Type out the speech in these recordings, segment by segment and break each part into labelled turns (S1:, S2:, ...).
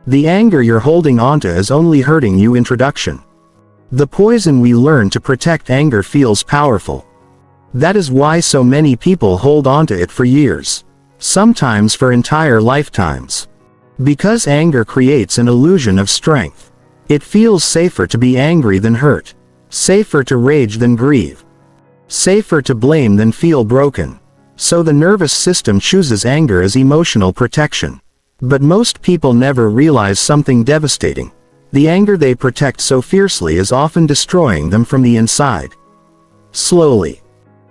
S1: The anger you're holding onto is only hurting you. Introduction. The poison we learn to protect anger feels powerful. That is why so many people hold onto it for years. Sometimes for entire lifetimes. Because anger creates an illusion of strength. It feels safer to be angry than hurt. Safer to rage than grieve. Safer to blame than feel broken. So the nervous system chooses anger as emotional protection. But most people never realize something devastating. The anger they protect so fiercely is often destroying them from the inside. Slowly.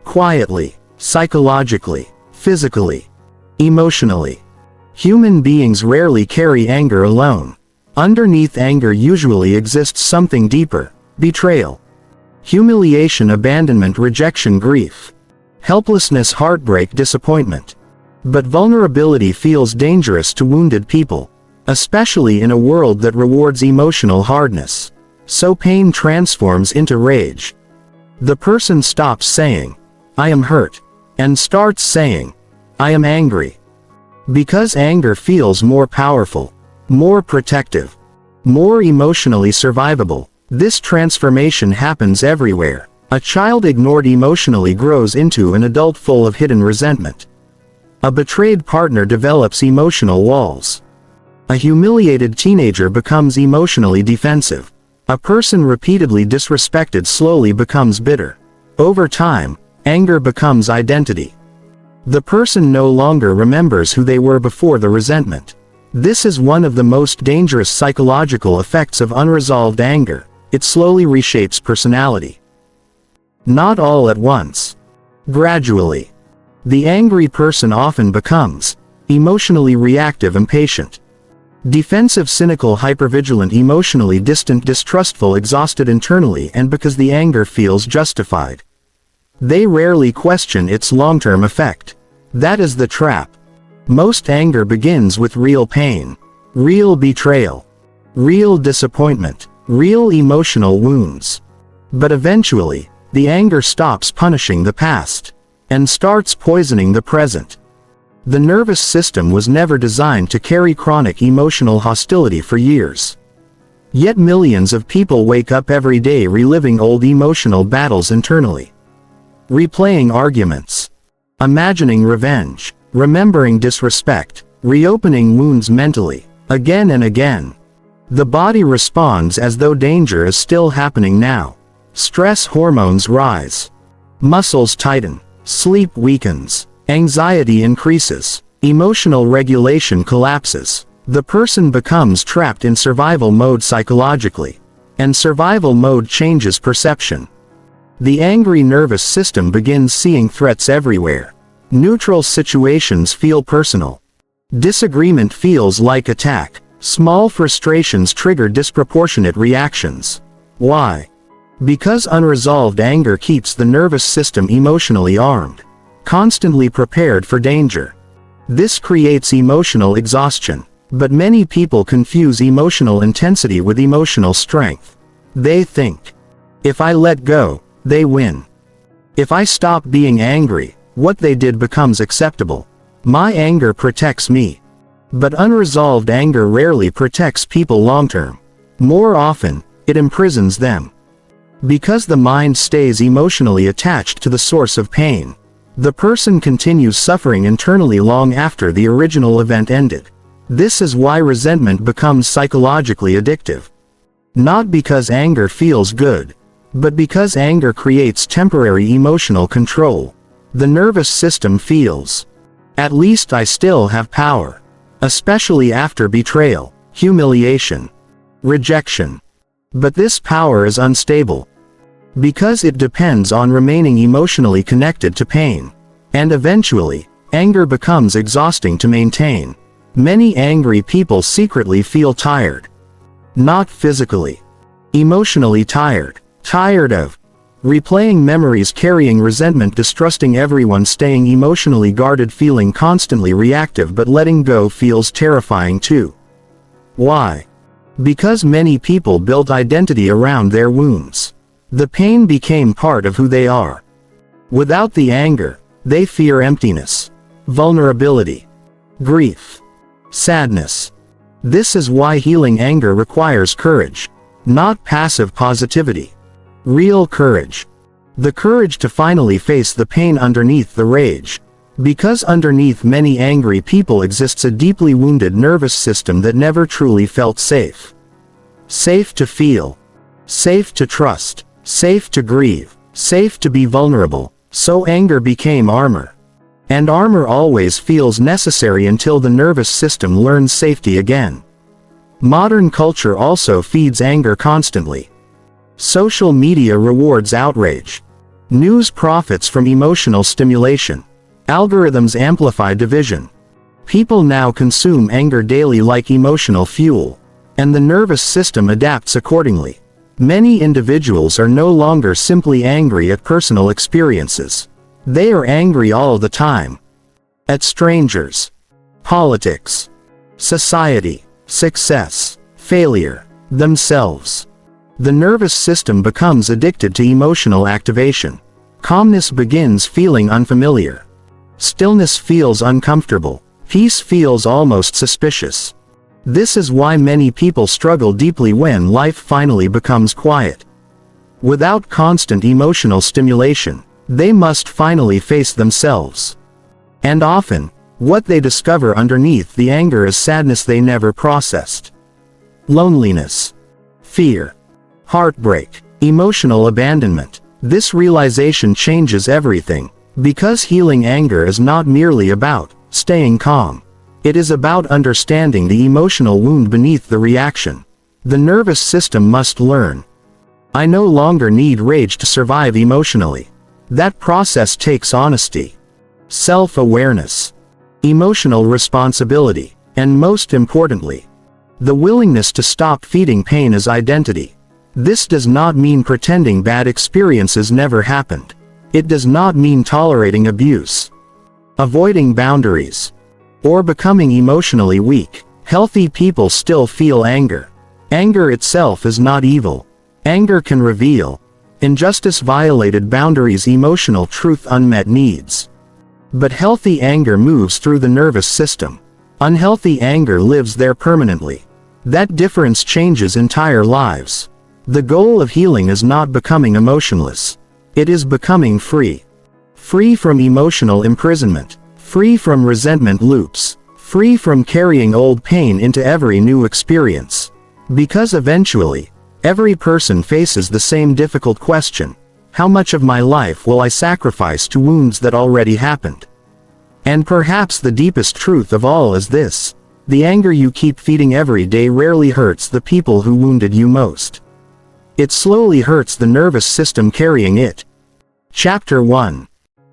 S1: Quietly. Psychologically. Physically. Emotionally. Human beings rarely carry anger alone. Underneath anger usually exists something deeper: betrayal, humiliation, abandonment, rejection, grief, helplessness, heartbreak, disappointment. But vulnerability feels dangerous to wounded people, especially in a world that rewards emotional hardness. So pain transforms into rage. The person stops saying, "I am hurt," and starts saying, "I am angry." Because anger feels more powerful, more protective, more emotionally survivable. This transformation happens everywhere. A child ignored emotionally grows into an adult full of hidden resentment. A betrayed partner develops emotional walls. A humiliated teenager becomes emotionally defensive. A person repeatedly disrespected slowly becomes bitter. Over time, anger becomes identity. The person no longer remembers who they were before the resentment. This is one of the most dangerous psychological effects of unresolved anger. It slowly reshapes personality. Not all at once. Gradually. The angry person often becomes emotionally reactive, impatient, defensive, cynical, hypervigilant, emotionally distant, distrustful, exhausted internally, and because the anger feels justified. They rarely question its long-term effect. That is the trap. Most anger begins with real pain, real betrayal, real disappointment, real emotional wounds. But eventually, the anger stops punishing the past and starts poisoning the present. The nervous system was never designed to carry chronic emotional hostility for years. Yet millions of people wake up every day reliving old emotional battles internally. Replaying arguments. Imagining revenge. Remembering disrespect. Reopening wounds mentally. Again and again. The body responds as though danger is still happening now. Stress hormones rise. Muscles tighten. Sleep weakens. Anxiety increases. Emotional regulation collapses. The person becomes trapped in survival mode psychologically. And survival mode changes perception. The angry nervous system begins seeing threats everywhere. Neutral situations feel personal. Disagreement feels like attack. Small frustrations trigger disproportionate reactions. Why? Because unresolved anger keeps the nervous system emotionally armed, constantly prepared for danger. This creates emotional exhaustion. But many people confuse emotional intensity with emotional strength. They think, if I let go, they win. If I stop being angry, what they did becomes acceptable. My anger protects me. But unresolved anger rarely protects people long-term. More often, it imprisons them. Because the mind stays emotionally attached to the source of pain, the person continues suffering internally long after the original event ended. This is why resentment becomes psychologically addictive. Not because anger feels good, but because anger creates temporary emotional control. The nervous system feels, at least I still have power. Especially after betrayal, humiliation, rejection. But this power is unstable. Because it depends on remaining emotionally connected to pain. And eventually, anger becomes exhausting to maintain. Many angry people secretly feel tired. Not physically. Emotionally tired. Tired of replaying memories, carrying resentment, distrusting everyone, staying emotionally guarded, feeling constantly reactive, but letting go feels terrifying too. Why? Because many people built identity around their wounds. The pain became part of who they are. Without the anger, they fear emptiness, vulnerability, grief, sadness. This is why healing anger requires courage, not passive positivity. Real courage. The courage to finally face the pain underneath the rage. Because underneath many angry people exists a deeply wounded nervous system that never truly felt safe. Safe to feel. Safe to trust. Safe to grieve. Safe to be vulnerable. So anger became armor. And armor always feels necessary until the nervous system learns safety again. Modern culture also feeds anger constantly. Social media rewards outrage. News profits from emotional stimulation. Algorithms amplify division. People now consume anger daily like emotional fuel. And the nervous system adapts accordingly. Many individuals are no longer simply angry at personal experiences. They are angry all the time. At strangers, politics, society, success, failure, themselves. The nervous system becomes addicted to emotional activation. Calmness begins feeling unfamiliar. Stillness feels uncomfortable. Peace feels almost suspicious. This is why many people struggle deeply when life finally becomes quiet. Without constant emotional stimulation, they must finally face themselves. And often, what they discover underneath the anger is sadness they never processed. Loneliness, fear, heartbreak, emotional abandonment. This realization changes everything, because healing anger is not merely about staying calm. It is about understanding the emotional wound beneath the reaction. The nervous system must learn. I no longer need rage to survive emotionally. That process takes honesty, self-awareness, emotional responsibility, and most importantly, the willingness to stop feeding pain as identity. This does not mean pretending bad experiences never happened. It does not mean tolerating abuse, avoiding boundaries, or becoming emotionally weak. Healthy people still feel anger. Anger itself is not evil. Anger can reveal injustice, violated boundaries, emotional truth, unmet needs. But healthy anger moves through the nervous system. Unhealthy anger lives there permanently. That difference changes entire lives. The goal of healing is not becoming emotionless. It is becoming free. Free from emotional imprisonment. Free from resentment loops. Free from carrying old pain into every new experience. Because eventually, every person faces the same difficult question: how much of my life will I sacrifice to wounds that already happened? And perhaps the deepest truth of all is this: the anger you keep feeding every day rarely hurts the people who wounded you most. It slowly hurts the nervous system carrying it. Chapter 1.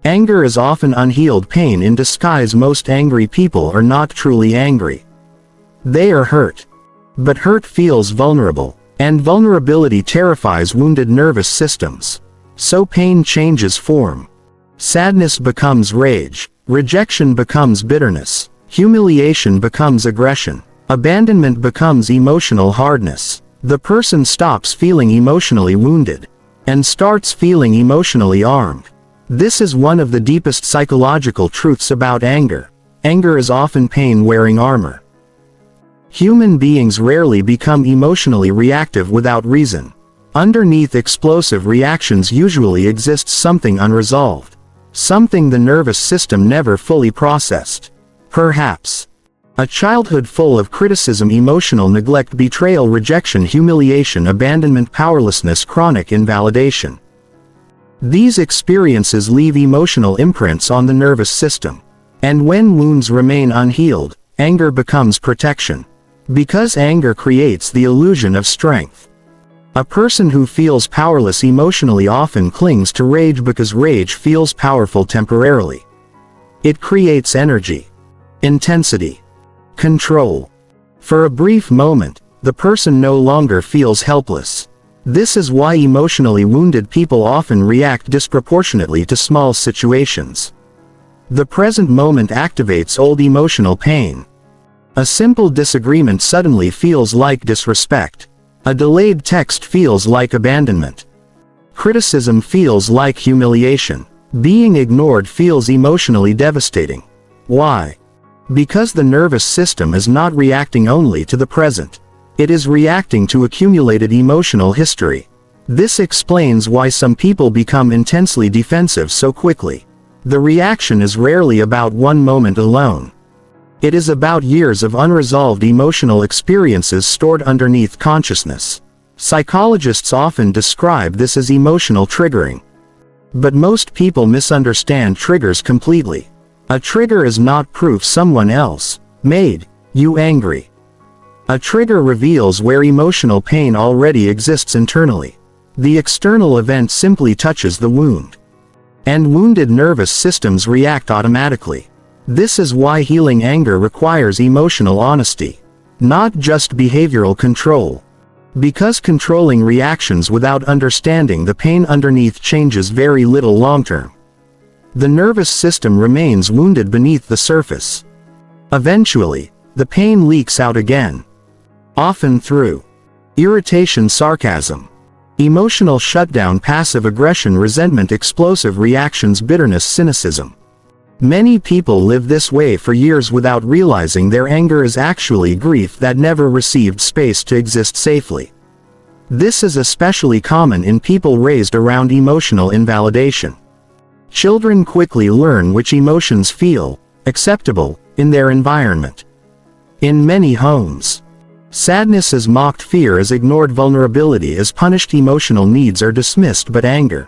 S1: Anger is often unhealed pain in disguise. Most angry people are not truly angry. They are hurt. But hurt feels vulnerable, and vulnerability terrifies wounded nervous systems. So pain changes form. Sadness becomes rage, rejection becomes bitterness, humiliation becomes aggression, abandonment becomes emotional hardness. The person stops feeling emotionally wounded, and starts feeling emotionally armed. This is one of the deepest psychological truths about anger. Anger is often pain wearing armor. Human beings rarely become emotionally reactive without reason. Underneath explosive reactions usually exists something unresolved. Something the nervous system never fully processed. Perhaps a childhood full of criticism, emotional neglect, betrayal, rejection, humiliation, abandonment, powerlessness, chronic invalidation. These experiences leave emotional imprints on the nervous system. And when wounds remain unhealed, anger becomes protection. Because anger creates the illusion of strength. A person who feels powerless emotionally often clings to rage because rage feels powerful temporarily. It creates energy, intensity, control. For a brief moment, the person no longer feels helpless. This is why emotionally wounded people often react disproportionately to small situations. The present moment activates old emotional pain. A simple disagreement suddenly feels like disrespect. A delayed text feels like abandonment. Criticism feels like humiliation. Being ignored feels emotionally devastating. Why? Because the nervous system is not reacting only to the present. It is reacting to accumulated emotional history. This explains why some people become intensely defensive so quickly. The reaction is rarely about one moment alone. It is about years of unresolved emotional experiences stored underneath consciousness. Psychologists often describe this as emotional triggering. But most people misunderstand triggers completely. A trigger is not proof someone else made you angry. A trigger reveals where emotional pain already exists internally. The external event simply touches the wound. And wounded nervous systems react automatically. This is why healing anger requires emotional honesty, not just behavioral control. Because controlling reactions without understanding the pain underneath changes very little long-term. The nervous system remains wounded beneath the surface. Eventually, the pain leaks out again. Often through irritation, sarcasm, emotional shutdown, passive aggression, resentment, explosive reactions, bitterness, cynicism. Many people live this way for years without realizing their anger is actually grief that never received space to exist safely. This is especially common in people raised around emotional invalidation. Children quickly learn which emotions feel acceptable in their environment. In many homes, sadness is mocked, fear is ignored, vulnerability is punished, emotional needs are dismissed, but anger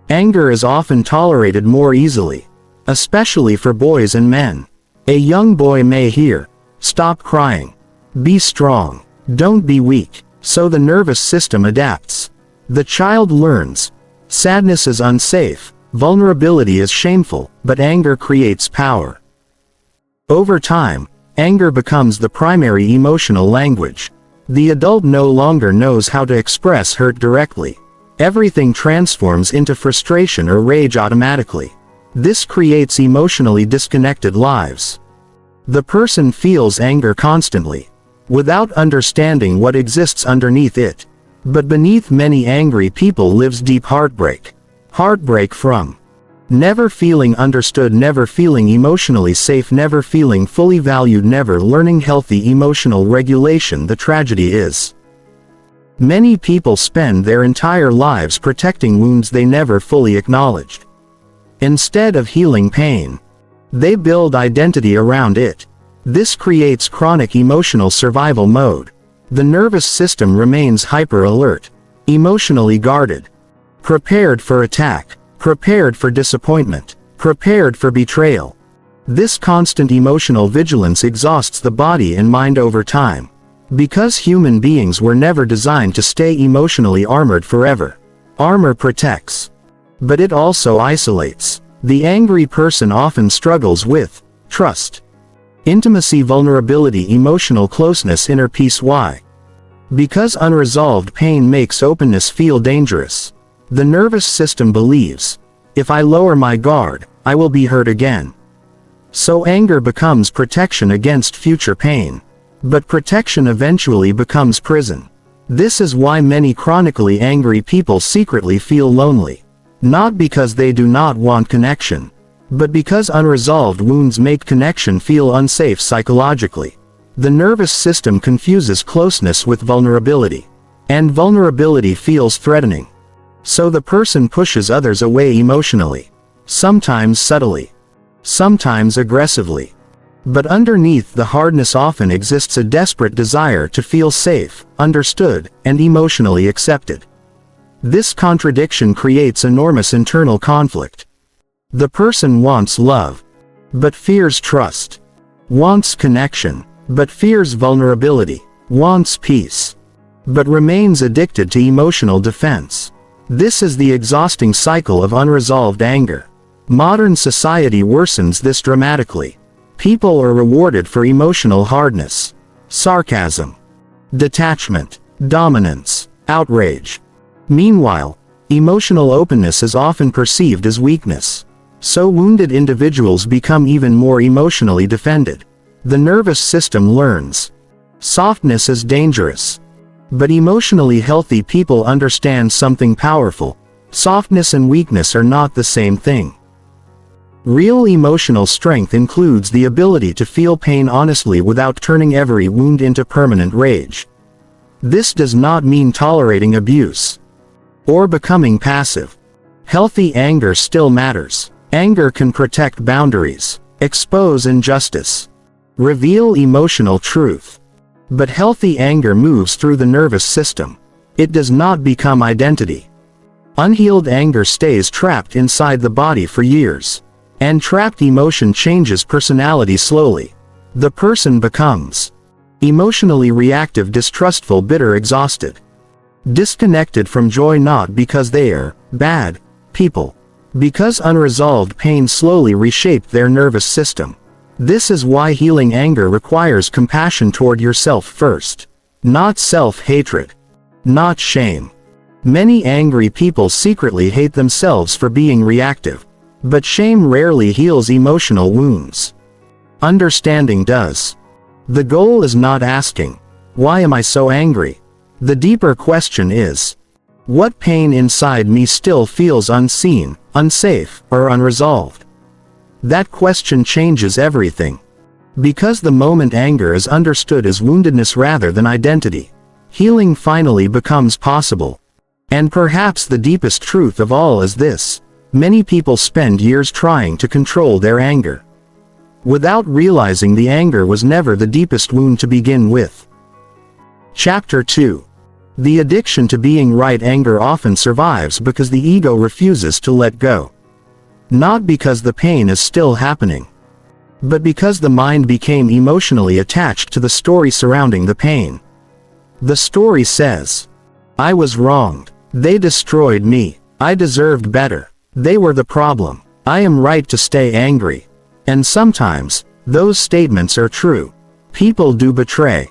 S1: is often tolerated more easily. Especially for boys and men. A young boy may hear, "Stop crying. Be strong. Don't be weak." So the nervous system adapts. The child learns, sadness is unsafe, vulnerability is shameful, but anger creates power. Over time, anger becomes the primary emotional language. The adult no longer knows how to express hurt directly. Everything transforms into frustration or rage automatically. This creates emotionally disconnected lives. The person feels anger constantly, without understanding what exists underneath it. But beneath many angry people lives deep heartbreak. Heartbreak from never feeling understood, never feeling emotionally safe, never feeling fully valued, never learning healthy emotional regulation. The tragedy is, many people spend their entire lives protecting wounds they never fully acknowledged. Instead of healing pain, they build identity around it. This creates chronic emotional survival mode. The nervous system remains hyper alert, emotionally guarded, prepared for attack, prepared for disappointment, prepared for betrayal. This constant emotional vigilance exhausts the body and mind over time. Because human beings were never designed to stay emotionally armored forever. Armor protects, but it also isolates. The angry person often struggles with trust, intimacy, vulnerability, emotional closeness, inner peace. Why? Because unresolved pain makes openness feel dangerous. The nervous system believes, if I lower my guard, I will be hurt again. So anger becomes protection against future pain. But protection eventually becomes prison. This is why many chronically angry people secretly feel lonely. Not because they do not want connection, but because unresolved wounds make connection feel unsafe psychologically. The nervous system confuses closeness with vulnerability. And vulnerability feels threatening. So the person pushes others away emotionally. Sometimes subtly. Sometimes aggressively. But underneath the hardness often exists a desperate desire to feel safe, understood, and emotionally accepted. This contradiction creates enormous internal conflict. The person wants love, but fears trust. Wants connection, but fears vulnerability. Wants peace, but remains addicted to emotional defense. This is the exhausting cycle of unresolved anger. Modern society worsens this dramatically. People are rewarded for emotional hardness, sarcasm, detachment, dominance, outrage. Meanwhile, emotional openness is often perceived as weakness. So wounded individuals become even more emotionally defended. The nervous system learns, softness is dangerous. But emotionally healthy people understand something powerful. Softness and weakness are not the same thing. Real emotional strength includes the ability to feel pain honestly without turning every wound into permanent rage. This does not mean tolerating abuse or becoming passive. Healthy anger still matters. Anger can protect boundaries, expose injustice, reveal emotional truth. But healthy anger moves through the nervous system. It does not become identity. Unhealed anger stays trapped inside the body for years. And trapped emotion changes personality slowly. The person becomes emotionally reactive, distrustful, bitter, exhausted, disconnected from joy, not because they are bad people, because unresolved pain slowly reshaped their nervous system. This is why healing anger requires compassion toward yourself first. Not self-hatred. Not shame. Many angry people secretly hate themselves for being reactive. But shame rarely heals emotional wounds. Understanding does. The goal is not asking, "Why am I so angry?" The deeper question is, what pain inside me still feels unseen, unsafe, or unresolved? That question changes everything. Because the moment anger is understood as woundedness rather than identity, healing finally becomes possible. And perhaps the deepest truth of all is this: many people spend years trying to control their anger, without realizing the anger was never the deepest wound to begin with. Chapter 2. The addiction to being right. Anger often survives because the ego refuses to let go. Not because the pain is still happening, but because the mind became emotionally attached to the story surrounding the pain. The story says, "I was wronged. They destroyed me. I deserved better. They were the problem. I am right to stay angry." And sometimes, those statements are true. People do betray,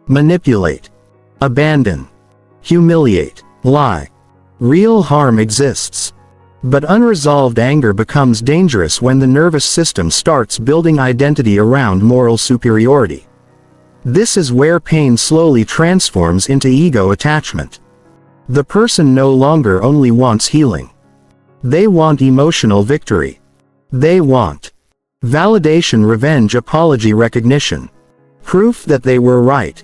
S1: manipulate, abandon, humiliate, lie. Real harm exists. But unresolved anger becomes dangerous when the nervous system starts building identity around moral superiority. This is where pain slowly transforms into ego attachment. The person no longer only wants healing. They want emotional victory. They want validation, revenge, apology, recognition, proof that they were right.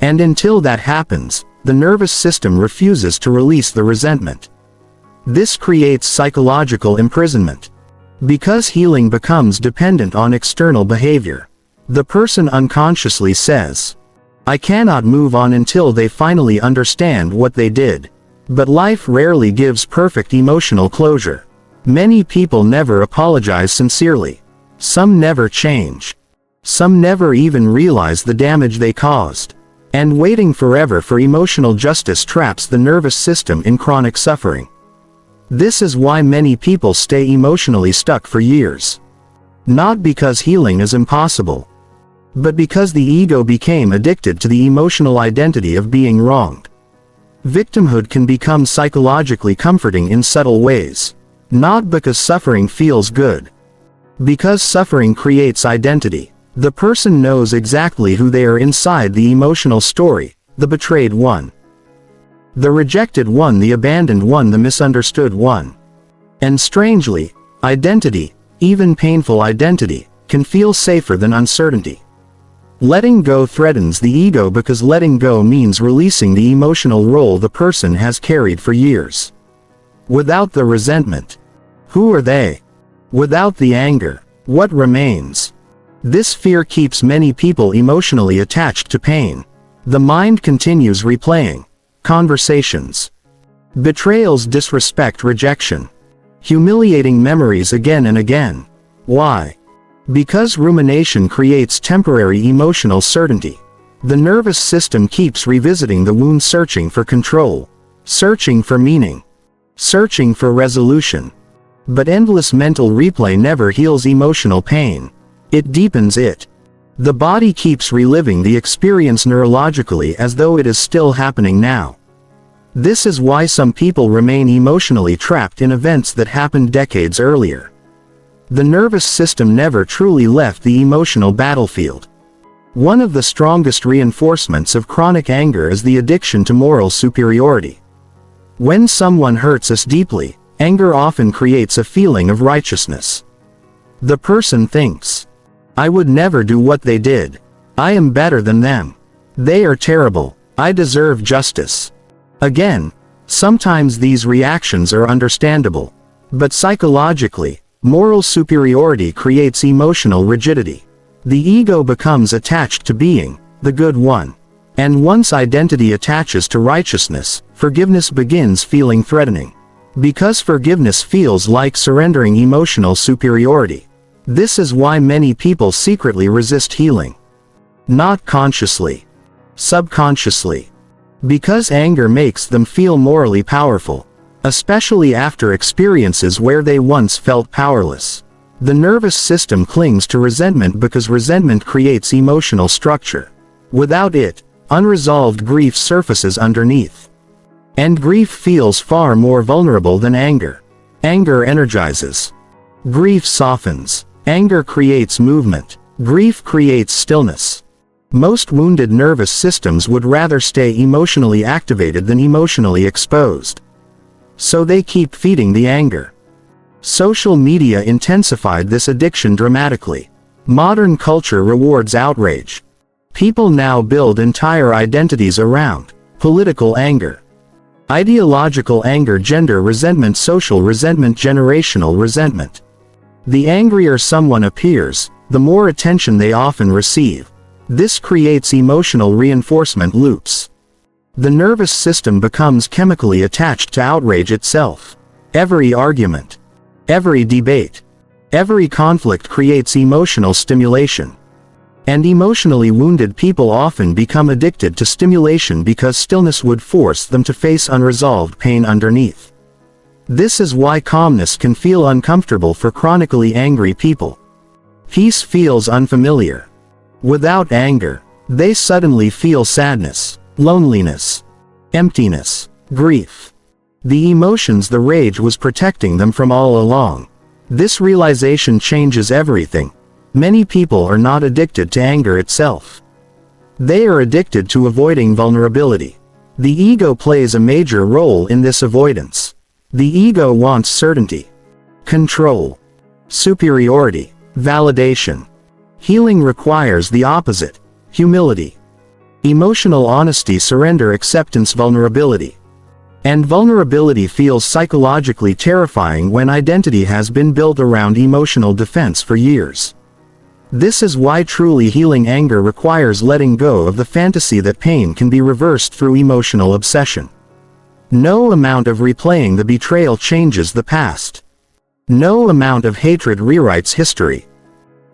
S1: And until that happens, the nervous system refuses to release the resentment. This creates psychological imprisonment. Because healing becomes dependent on external behavior, the person unconsciously says, "I cannot move on until they finally understand what they did." But life rarely gives perfect emotional closure. Many people never apologize sincerely. Some never change. Some never even realize the damage they caused. And waiting forever for emotional justice traps the nervous system in chronic suffering. This is why many people stay emotionally stuck for years. Not because healing is impossible, but because the ego became addicted to the emotional identity of being wronged. Victimhood can become psychologically comforting in subtle ways. Not because suffering feels good. Because suffering creates identity. The person knows exactly who they are inside the emotional story: the betrayed one, the rejected one, the abandoned one, the misunderstood one. And strangely, identity, even painful identity, can feel safer than uncertainty. Letting go threatens the ego because letting go means releasing the emotional role the person has carried for years. Without the resentment, who are they? Without the anger, what remains? This fear keeps many people emotionally attached to pain. The mind continues replaying conversations, betrayals, disrespect, rejection, humiliating memories again and again. Why? Because rumination creates temporary emotional certainty. The nervous system keeps revisiting the wound, searching for control, searching for meaning, searching for resolution. But endless mental replay never heals emotional pain. It deepens it. The body keeps reliving the experience neurologically as though it is still happening now. This is why some people remain emotionally trapped in events that happened decades earlier. The nervous system never truly left the emotional battlefield. One of the strongest reinforcements of chronic anger is the addiction to moral superiority. When someone hurts us deeply, anger often creates a feeling of righteousness. The person thinks, I would never do what they did. I am better than them. They are terrible. I deserve justice. Again, sometimes these reactions are understandable. But psychologically, moral superiority creates emotional rigidity. The ego becomes attached to being the good one. And once identity attaches to righteousness, forgiveness begins feeling threatening. Because forgiveness feels like surrendering emotional superiority. This is why many people secretly resist healing. Not consciously. Subconsciously. Because anger makes them feel morally powerful. Especially after experiences where they once felt powerless. The nervous system clings to resentment because resentment creates emotional structure. Without it, unresolved grief surfaces underneath. And grief feels far more vulnerable than anger. Anger energizes. Grief softens. Anger creates movement. Grief creates stillness. Most wounded nervous systems would rather stay emotionally activated than emotionally exposed. So they keep feeding the anger. Social media intensified this addiction dramatically. Modern culture rewards outrage. People now build entire identities around political anger, ideological anger, gender resentment, social resentment, generational resentment. The angrier someone appears, the more attention they often receive. This creates emotional reinforcement loops. The nervous system becomes chemically attached to outrage itself. Every argument, every debate, every conflict creates emotional stimulation. And emotionally wounded people often become addicted to stimulation because stillness would force them to face unresolved pain underneath. This is why calmness can feel uncomfortable for chronically angry people. Peace feels unfamiliar. Without anger, they suddenly feel sadness, loneliness, emptiness, grief. The emotions the rage was protecting them from all along. This realization changes everything. Many people are not addicted to anger itself. They are addicted to avoiding vulnerability. The ego plays a major role in this avoidance. The ego wants certainty, control, superiority, validation. Healing requires the opposite: humility, emotional honesty, surrender, acceptance, vulnerability. And vulnerability feels psychologically terrifying when identity has been built around emotional defense for years. This is why truly healing anger requires letting go of the fantasy that pain can be reversed through emotional obsession. No amount of replaying the betrayal changes the past. No amount of hatred rewrites history.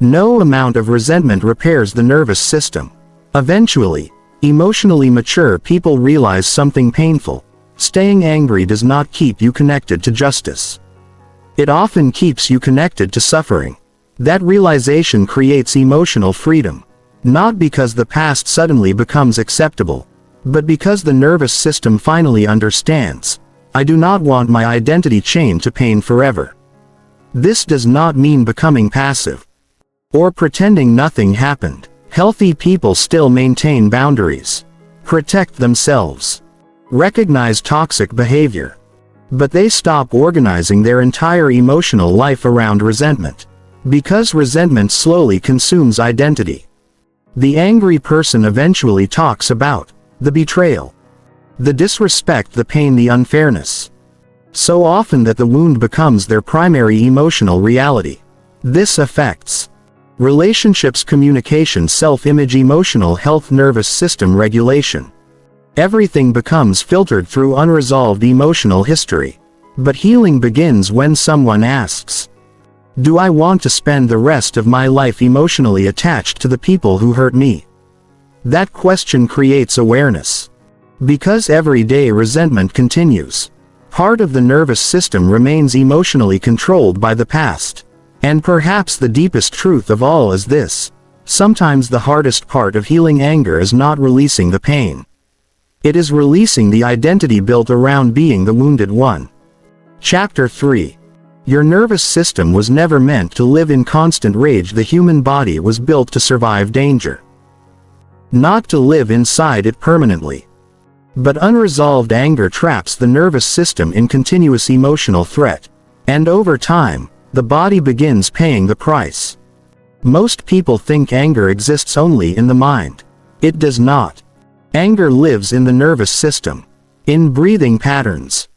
S1: No amount of resentment repairs the nervous system. Eventually, emotionally mature people realize something painful. Staying angry does not keep you connected to justice. It often keeps you connected to suffering. That realization creates emotional freedom. Not because the past suddenly becomes acceptable, but because the nervous system finally understands. I do not want my identity chained to pain forever. This does not mean becoming passive or pretending nothing happened. Healthy people still maintain boundaries, protect themselves, recognize toxic behavior. But they stop organizing their entire emotional life around resentment. Because resentment slowly consumes identity. The angry person eventually talks about the betrayal, the disrespect, the pain, the unfairness. So often that the wound becomes their primary emotional reality. This affects relationships, communication, self-image, emotional health, nervous system regulation. Everything becomes filtered through unresolved emotional history. But healing begins when someone asks, do I want to spend the rest of my life emotionally attached to the people who hurt me? That question creates awareness. Because everyday resentment continues. Part of the nervous system remains emotionally controlled by the past. And perhaps the deepest truth of all is this: sometimes the hardest part of healing anger is not releasing the pain. It is releasing the identity built around being the wounded one. Chapter 3. Your nervous system was never meant to live in constant rage. The human body was built to survive danger, not to live inside it permanently. But unresolved anger traps the nervous system in continuous emotional threat. And over time, the body begins paying the price. Most people think anger exists only in the mind. It does not. Anger lives in the nervous system, in breathing patterns,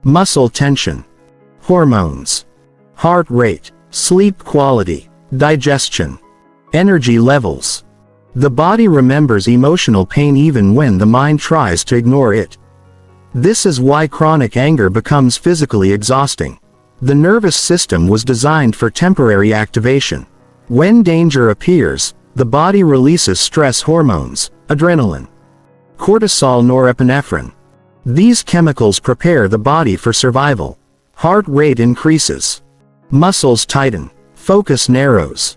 S1: muscle tension, hormones, heart rate, sleep quality, digestion, energy levels. The body remembers emotional pain even when the mind tries to ignore it. This is why chronic anger becomes physically exhausting. The nervous system was designed for temporary activation. When danger appears, the body releases stress hormones, adrenaline, cortisol, norepinephrine. These chemicals prepare the body for survival. Heart rate increases. Muscles tighten. Focus narrows.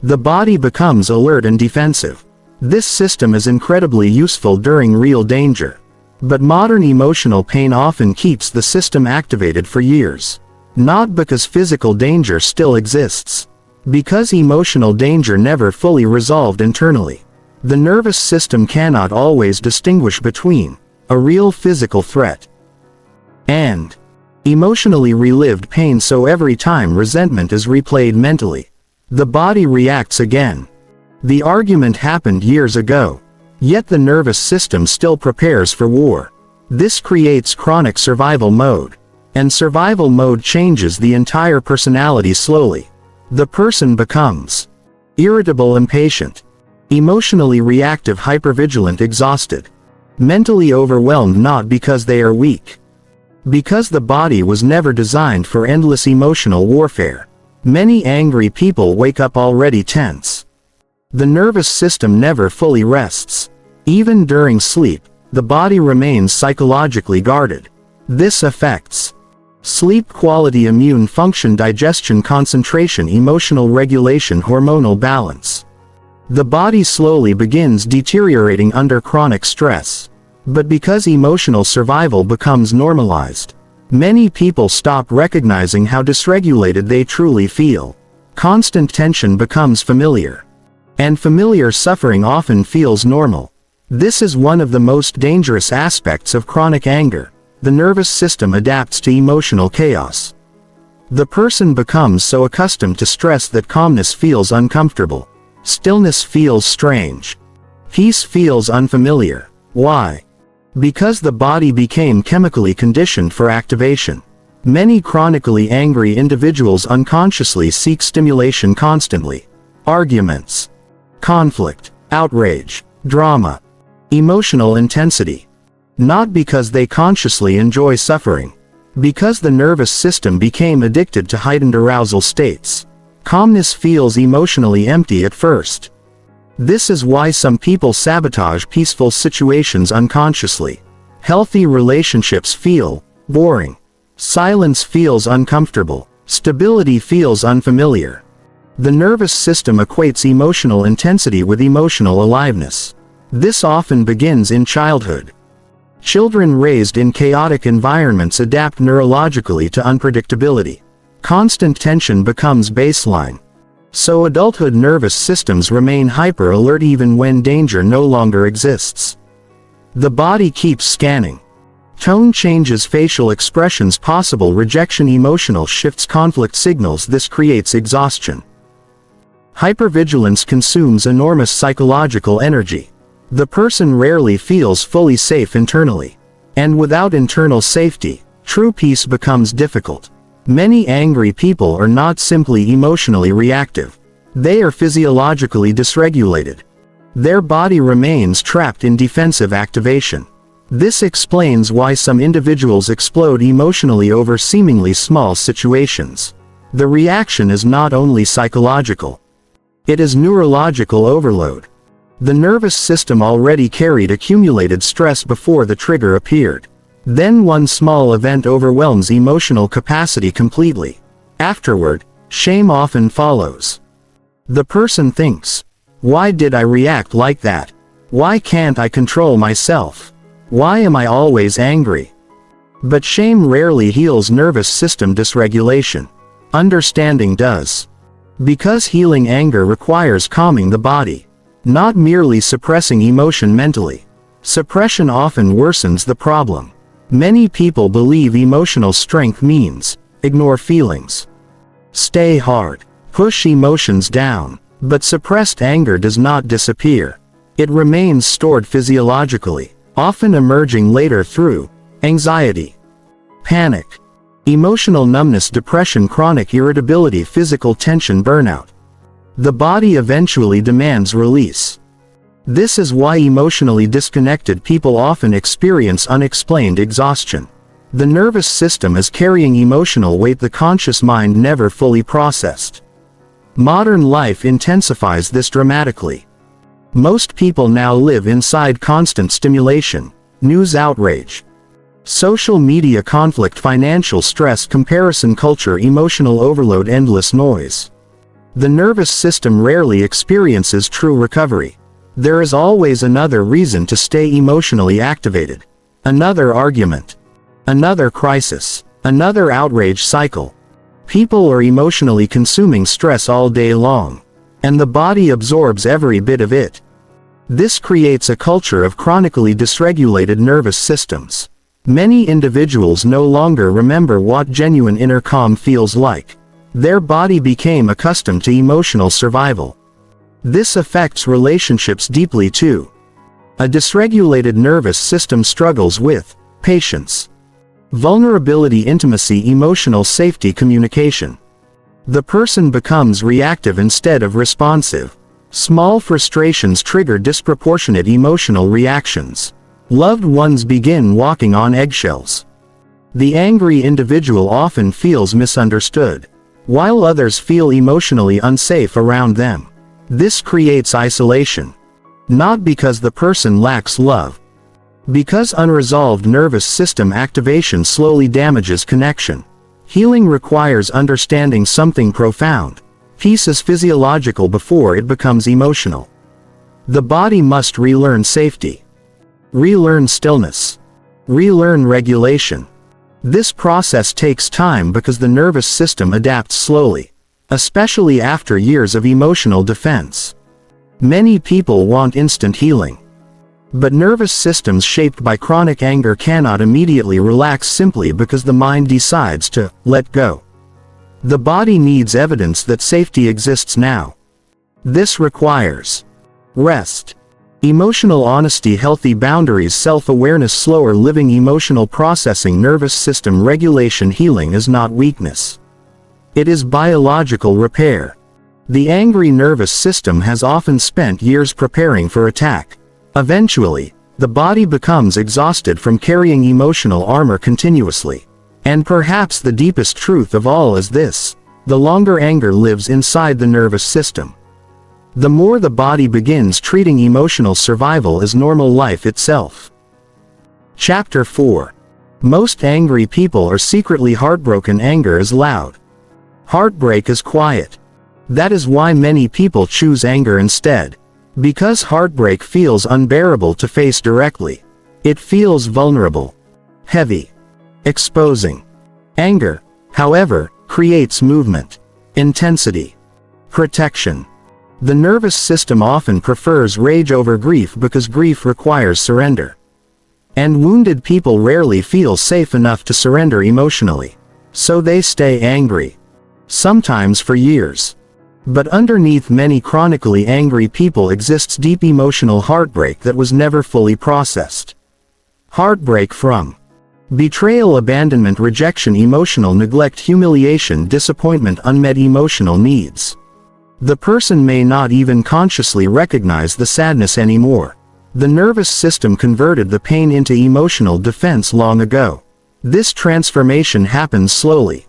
S1: The body becomes alert and defensive. This system is incredibly useful during real danger. But modern emotional pain often keeps the system activated for years. Not because physical danger still exists. Because emotional danger never fully resolved internally. The nervous system cannot always distinguish between a real physical threat and emotionally relived pain, so every time resentment is replayed mentally, the body reacts again. The argument happened years ago, yet the nervous system still prepares for war. This creates chronic survival mode. And survival mode changes the entire personality slowly. The person becomes irritable, impatient, emotionally reactive, hypervigilant, exhausted, mentally overwhelmed, not because they are weak. Because the body was never designed for endless emotional warfare. Many angry people wake up already tense. The nervous system never fully rests. Even during sleep, the body remains psychologically guarded. This affects sleep quality, immune function, digestion, concentration, emotional regulation, hormonal balance. The body slowly begins deteriorating under chronic stress. But because emotional survival becomes normalized, many people stop recognizing how dysregulated they truly feel. Constant tension becomes familiar. And familiar suffering often feels normal. This is one of the most dangerous aspects of chronic anger. The nervous system adapts to emotional chaos. The person becomes so accustomed to stress that calmness feels uncomfortable. Stillness feels strange. Peace feels unfamiliar. Why? Because the body became chemically conditioned for activation. Many chronically angry individuals unconsciously seek stimulation constantly. Arguments, conflict, outrage, drama, emotional intensity. Not because they consciously enjoy suffering. Because the nervous system became addicted to heightened arousal states. Calmness feels emotionally empty at first. This is why some people sabotage peaceful situations unconsciously. Healthy relationships feel boring. Silence feels uncomfortable. Stability feels unfamiliar. The nervous system equates emotional intensity with emotional aliveness. This often begins in childhood. Children raised in chaotic environments adapt neurologically to unpredictability. Constant tension becomes baseline. So adulthood nervous systems remain hyper-alert even when danger no longer exists. The body keeps scanning. Tone changes, facial expressions, possible rejection, emotional shifts, conflict signals. This creates exhaustion. Hypervigilance consumes enormous psychological energy. The person rarely feels fully safe internally. And without internal safety, true peace becomes difficult. Many angry people are not simply emotionally reactive. They are physiologically dysregulated. Their body remains trapped in defensive activation. This explains why some individuals explode emotionally over seemingly small situations. The reaction is not only psychological. It is neurological overload. The nervous system already carried accumulated stress before the trigger appeared. Then one small event overwhelms emotional capacity completely. Afterward, shame often follows. The person thinks, "Why did I react like that? Why can't I control myself? Why am I always angry?" But shame rarely heals nervous system dysregulation. Understanding does. Because healing anger requires calming the body, not merely suppressing emotion mentally. Suppression often worsens the problem. Many people believe emotional strength means ignore feelings. Stay hard. Push emotions down. But suppressed anger does not disappear. It remains stored physiologically, often emerging later through anxiety, panic, emotional numbness, depression, chronic irritability, physical tension, burnout. The body eventually demands release. This is why emotionally disconnected people often experience unexplained exhaustion. The nervous system is carrying emotional weight the conscious mind never fully processed. Modern life intensifies this dramatically. Most people now live inside constant stimulation, news outrage, social media conflict, financial stress, comparison culture, emotional overload, endless noise. The nervous system rarely experiences true recovery. There is always another reason to stay emotionally activated. Another argument. Another crisis. Another outrage cycle. People are emotionally consuming stress all day long, and the body absorbs every bit of it. This creates a culture of chronically dysregulated nervous systems. Many individuals no longer remember what genuine inner calm feels like. Their body became accustomed to emotional survival. This affects relationships deeply too. A dysregulated nervous system struggles with patience, vulnerability, intimacy, emotional safety, communication. The person becomes reactive instead of responsive. Small frustrations trigger disproportionate emotional reactions. Loved ones begin walking on eggshells. The angry individual often feels misunderstood, while others feel emotionally unsafe around them. This creates isolation. Not because the person lacks love, because unresolved nervous system activation slowly damages connection. Healing requires understanding something profound. Peace is physiological before it becomes emotional. The body must relearn safety, relearn stillness, relearn regulation. This process takes time because the nervous system adapts slowly, especially after years of emotional defense. Many people want instant healing. But nervous systems shaped by chronic anger cannot immediately relax simply because the mind decides to let go. The body needs evidence that safety exists now. This requires rest, emotional honesty, healthy boundaries, self-awareness, slower living, emotional processing, nervous system regulation. Healing is not weakness. It is biological repair. The angry nervous system has often spent years preparing for attack. Eventually, the body becomes exhausted from carrying emotional armor continuously. And perhaps the deepest truth of all is this: the longer anger lives inside the nervous system, the more the body begins treating emotional survival as normal life itself. Chapter 4. Most angry people are secretly heartbroken. Anger is loud. Heartbreak is quiet. That is why many people choose anger instead. Because heartbreak feels unbearable to face directly. It feels vulnerable, heavy, exposing. Anger, however, creates movement, intensity, protection. The nervous system often prefers rage over grief because grief requires surrender. And wounded people rarely feel safe enough to surrender emotionally. So they stay angry, sometimes for years. But underneath many chronically angry people exists deep emotional heartbreak that was never fully processed. Heartbreak from betrayal, abandonment, rejection, emotional neglect, humiliation, disappointment, unmet emotional needs. The person may not even consciously recognize the sadness anymore. The nervous system converted the pain into emotional defense long ago. This transformation happens slowly.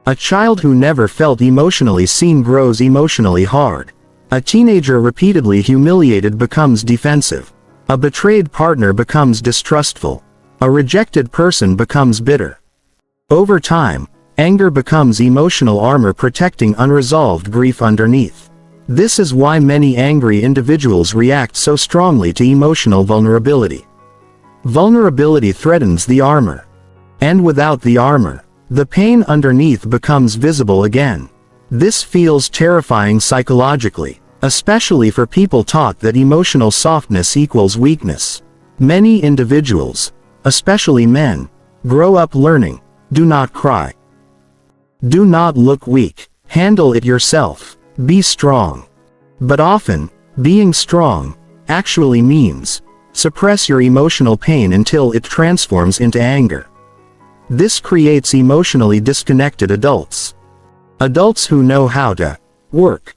S1: A child who never felt emotionally seen grows emotionally hard. A teenager repeatedly humiliated becomes defensive. A betrayed partner becomes distrustful. A rejected person becomes bitter. Over time, anger becomes emotional armor protecting unresolved grief underneath. This is why many angry individuals react so strongly to emotional vulnerability. Vulnerability threatens the armor. And without the armor, the pain underneath becomes visible again. This feels terrifying psychologically, especially for people taught that emotional softness equals weakness. Many individuals, especially men, grow up learning, do not cry, do not look weak, Handle it yourself. Be strong. But often, being strong actually means suppress your emotional pain until it transforms into anger. This creates emotionally disconnected adults. Adults who know how to work,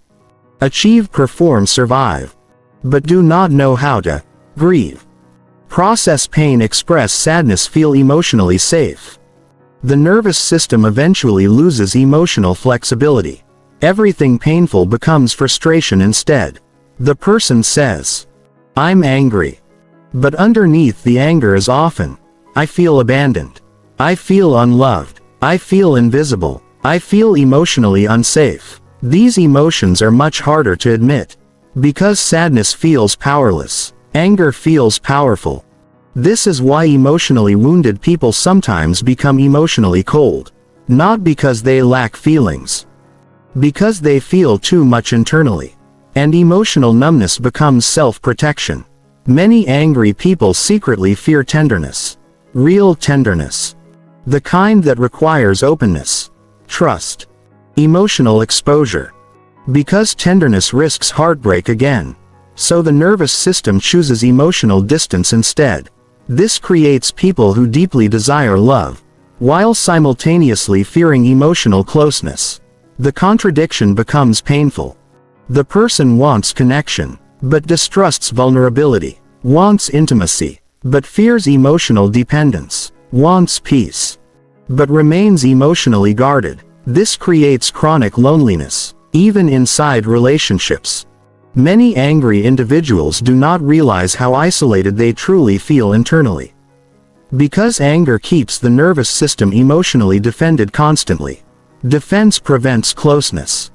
S1: achieve, perform, survive, but do not know how to grieve, process pain, express sadness, feel emotionally safe. The nervous system eventually loses emotional flexibility. Everything painful becomes frustration instead. The person says, "I'm angry." But underneath the anger is often, "I feel abandoned. I feel unloved. I feel invisible. I feel emotionally unsafe." These emotions are much harder to admit. Because sadness feels powerless, anger feels powerful. This is why emotionally wounded people sometimes become emotionally cold. Not because they lack feelings. Because they feel too much internally. And emotional numbness becomes self-protection. Many angry people secretly fear tenderness. Real tenderness. The kind that requires openness, trust, emotional exposure. Because tenderness risks heartbreak again. So the nervous system chooses emotional distance instead. This creates people who deeply desire love, while simultaneously fearing emotional closeness. The contradiction becomes painful. The person wants connection, but distrusts vulnerability, wants intimacy, but fears emotional dependence, wants peace, but remains emotionally guarded. This creates chronic loneliness, even inside relationships. Many angry individuals do not realize how isolated they truly feel internally. Because anger keeps the nervous system emotionally defended constantly. Defense prevents closeness.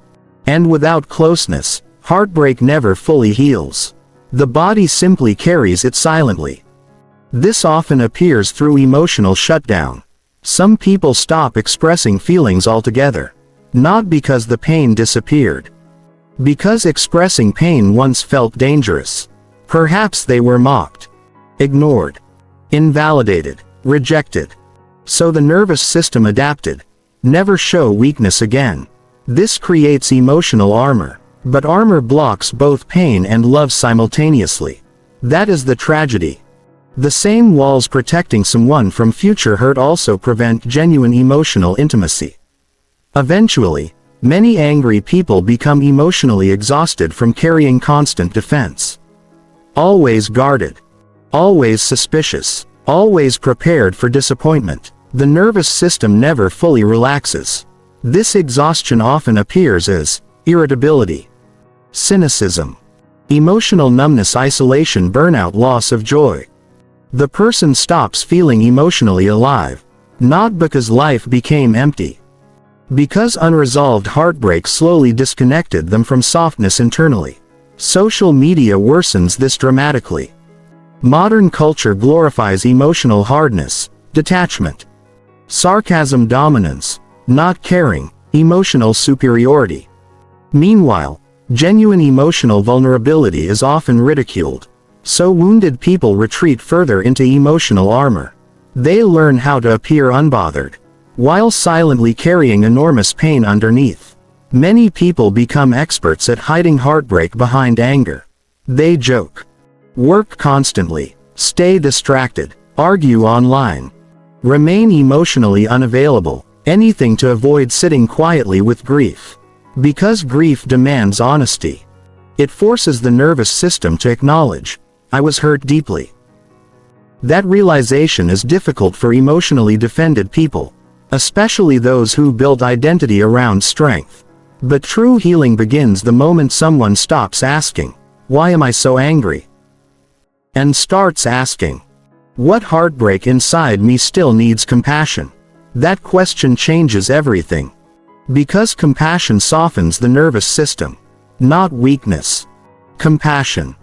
S1: And without closeness, heartbreak never fully heals. The body simply carries it silently. This often appears through emotional shutdown. Some people stop expressing feelings altogether. Not because the pain disappeared. Because expressing pain once felt dangerous. Perhaps they were mocked, ignored, invalidated, rejected. So the nervous system adapted. Never show weakness again. This creates emotional armor. But armor blocks both pain and love simultaneously. That is the tragedy. The same walls protecting someone from future hurt also prevent genuine emotional intimacy. Eventually, many angry people become emotionally exhausted from carrying constant defense. Always guarded. Always suspicious. Always prepared for disappointment. The nervous system never fully relaxes. This exhaustion often appears as irritability, cynicism, emotional numbness, isolation, burnout, loss of joy. The person stops feeling emotionally alive, not because life became empty. Because unresolved heartbreak slowly disconnected them from softness internally. Social media worsens this dramatically. Modern culture glorifies emotional hardness, detachment, sarcasm, dominance, not caring, emotional superiority. Meanwhile, genuine emotional vulnerability is often ridiculed. So wounded people retreat further into emotional armor. They learn how to appear unbothered, while silently carrying enormous pain underneath. Many people become experts at hiding heartbreak behind anger. They joke, work constantly, stay distracted, argue online, remain emotionally unavailable, anything to avoid sitting quietly with grief. Because grief demands honesty. It forces the nervous system to acknowledge, I was hurt deeply. That realization is difficult for emotionally defended people, especially those who build identity around strength. But true healing begins the moment someone stops asking, why am I so angry? And starts asking, what heartbreak inside me still needs compassion? That question changes everything. Because compassion softens the nervous system. Not weakness. Compassion.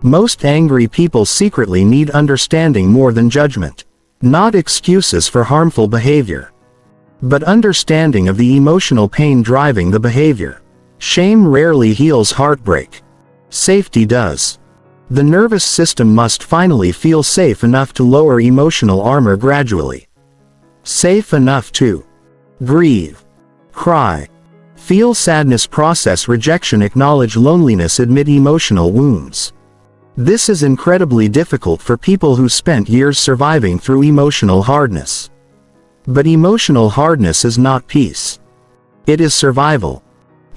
S1: Most angry people secretly need understanding more than judgment. Not excuses for harmful behavior, but understanding of the emotional pain driving the behavior. Shame rarely heals heartbreak. Safety does. The nervous system must finally feel safe enough to lower emotional armor gradually. Safe enough to grieve, cry, Feel sadness, process rejection, acknowledge loneliness, admit emotional wounds. This is incredibly difficult for people who spent years surviving through emotional hardness. But emotional hardness is not peace. It is survival.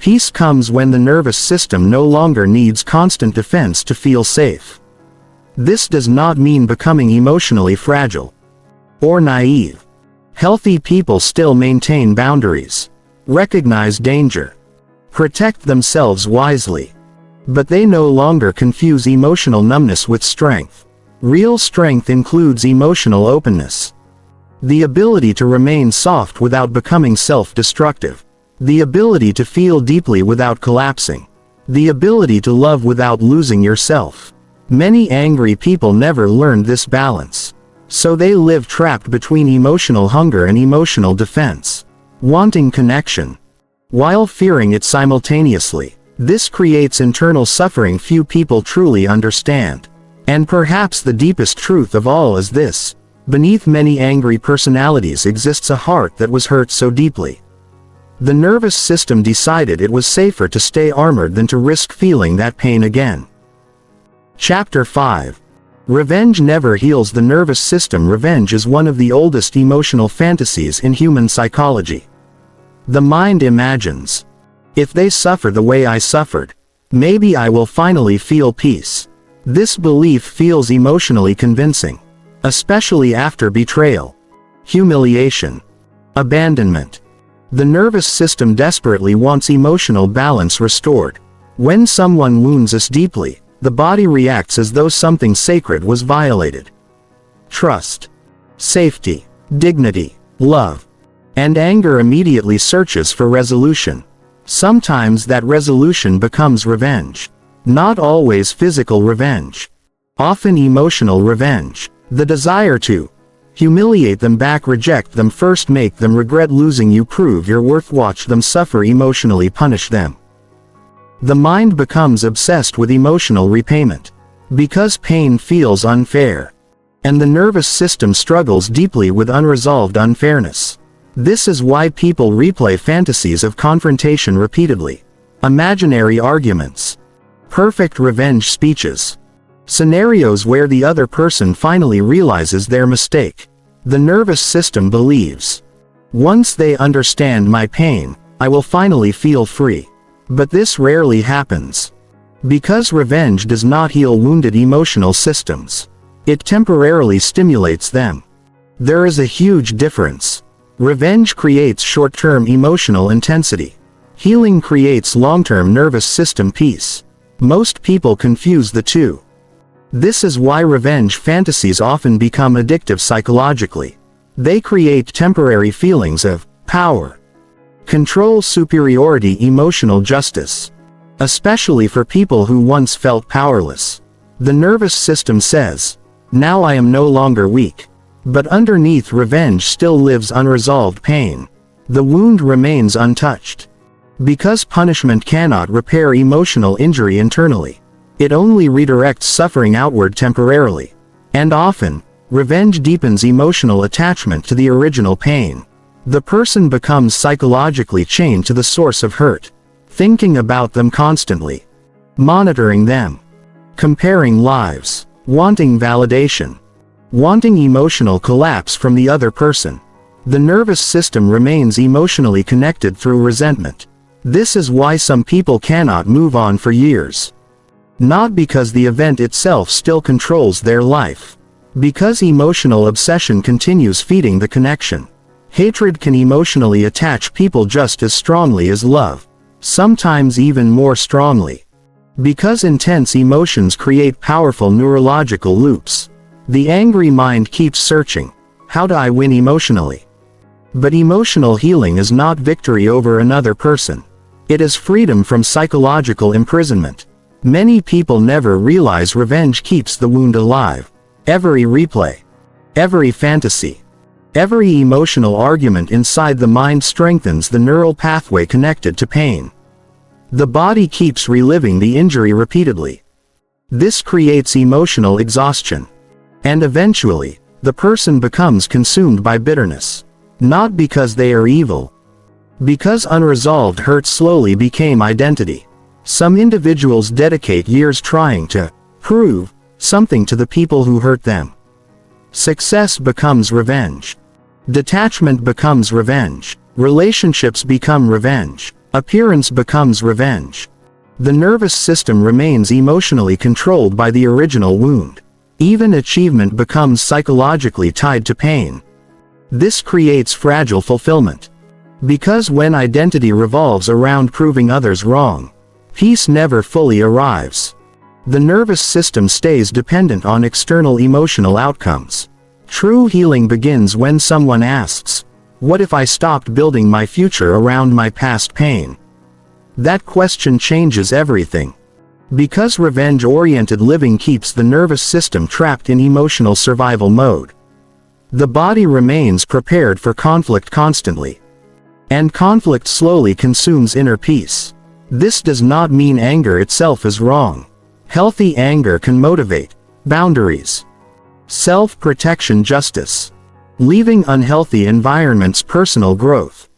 S1: Peace comes when the nervous system no longer needs constant defense to feel safe. This does not mean becoming emotionally fragile or naive. Healthy people still maintain boundaries, recognize danger, protect themselves wisely. But they no longer confuse emotional numbness with strength. Real strength includes emotional openness. The ability to remain soft without becoming self-destructive. The ability to feel deeply without collapsing. The ability to love without losing yourself. Many angry people never learned this balance. So they live trapped between emotional hunger and emotional defense, wanting connection, while fearing it simultaneously. This creates internal suffering few people truly understand. And perhaps the deepest truth of all is this: beneath many angry personalities exists a heart that was hurt so deeply. The nervous system decided it was safer to stay armored than to risk feeling that pain again. Chapter 5. Revenge never heals the nervous system. Revenge is one of the oldest emotional fantasies in human psychology. The mind imagines, if they suffer the way I suffered, maybe I will finally feel peace. This belief feels emotionally convincing, especially after betrayal, humiliation, abandonment. The nervous system desperately wants emotional balance restored. When someone wounds us deeply, the body reacts as though something sacred was violated. Trust, safety, dignity, love, and anger immediately searches for resolution. Sometimes that resolution becomes revenge. Not always physical revenge. Often emotional revenge. The desire to humiliate them back, reject them first, make them regret losing you, prove your worth, watch them suffer, emotionally punish them. The mind becomes obsessed with emotional repayment, because pain feels unfair, and the nervous system struggles deeply with unresolved unfairness. This is why people replay fantasies of confrontation repeatedly, imaginary arguments, perfect revenge speeches, scenarios where the other person finally realizes their mistake. The nervous system believes, once they understand my pain, I will finally feel free. But this rarely happens. Because revenge does not heal wounded emotional systems. It temporarily stimulates them. There is a huge difference. Revenge creates short-term emotional intensity. Healing creates long-term nervous system peace. Most people confuse the two. This is why revenge fantasies often become addictive psychologically. They create temporary feelings of power, control, superiority, emotional justice. Especially for people who once felt powerless. The nervous system says, now I am no longer weak. But underneath revenge still lives unresolved pain. The wound remains untouched. Because punishment cannot repair emotional injury internally. It only redirects suffering outward temporarily. And often, revenge deepens emotional attachment to the original pain. The person becomes psychologically chained to the source of hurt, thinking about them constantly, monitoring them, comparing lives, wanting validation, wanting emotional collapse from the other person. The nervous system remains emotionally connected through resentment. This is why some people cannot move on for years. Not because the event itself still controls their life. Because emotional obsession continues feeding the connection. Hatred can emotionally attach people just as strongly as love. Sometimes even more strongly. Because intense emotions create powerful neurological loops. The angry mind keeps searching. How do I win emotionally? But emotional healing is not victory over another person. It is freedom from psychological imprisonment. Many people never realize revenge keeps the wound alive. Every replay, every fantasy, every emotional argument inside the mind strengthens the neural pathway connected to pain. The body keeps reliving the injury repeatedly. This creates emotional exhaustion. And eventually, the person becomes consumed by bitterness. Not because they are evil, Because unresolved hurt slowly became identity. Some individuals dedicate years trying to prove something to the people who hurt them. Success becomes revenge. Detachment becomes revenge. Relationships become revenge. Appearance becomes revenge. The nervous system remains emotionally controlled by the original wound. Even achievement becomes psychologically tied to pain. This creates fragile fulfillment. Because when identity revolves around proving others wrong, peace never fully arrives. The nervous system stays dependent on external emotional outcomes. True healing begins when someone asks, "What if I stopped building my future around my past pain?" That question changes everything. Because revenge-oriented living keeps the nervous system trapped in emotional survival mode. The body remains prepared for conflict constantly. And conflict slowly consumes inner peace. This does not mean anger itself is wrong. Healthy anger can motivate boundaries, self-protection, justice, leaving unhealthy environments, personal growth.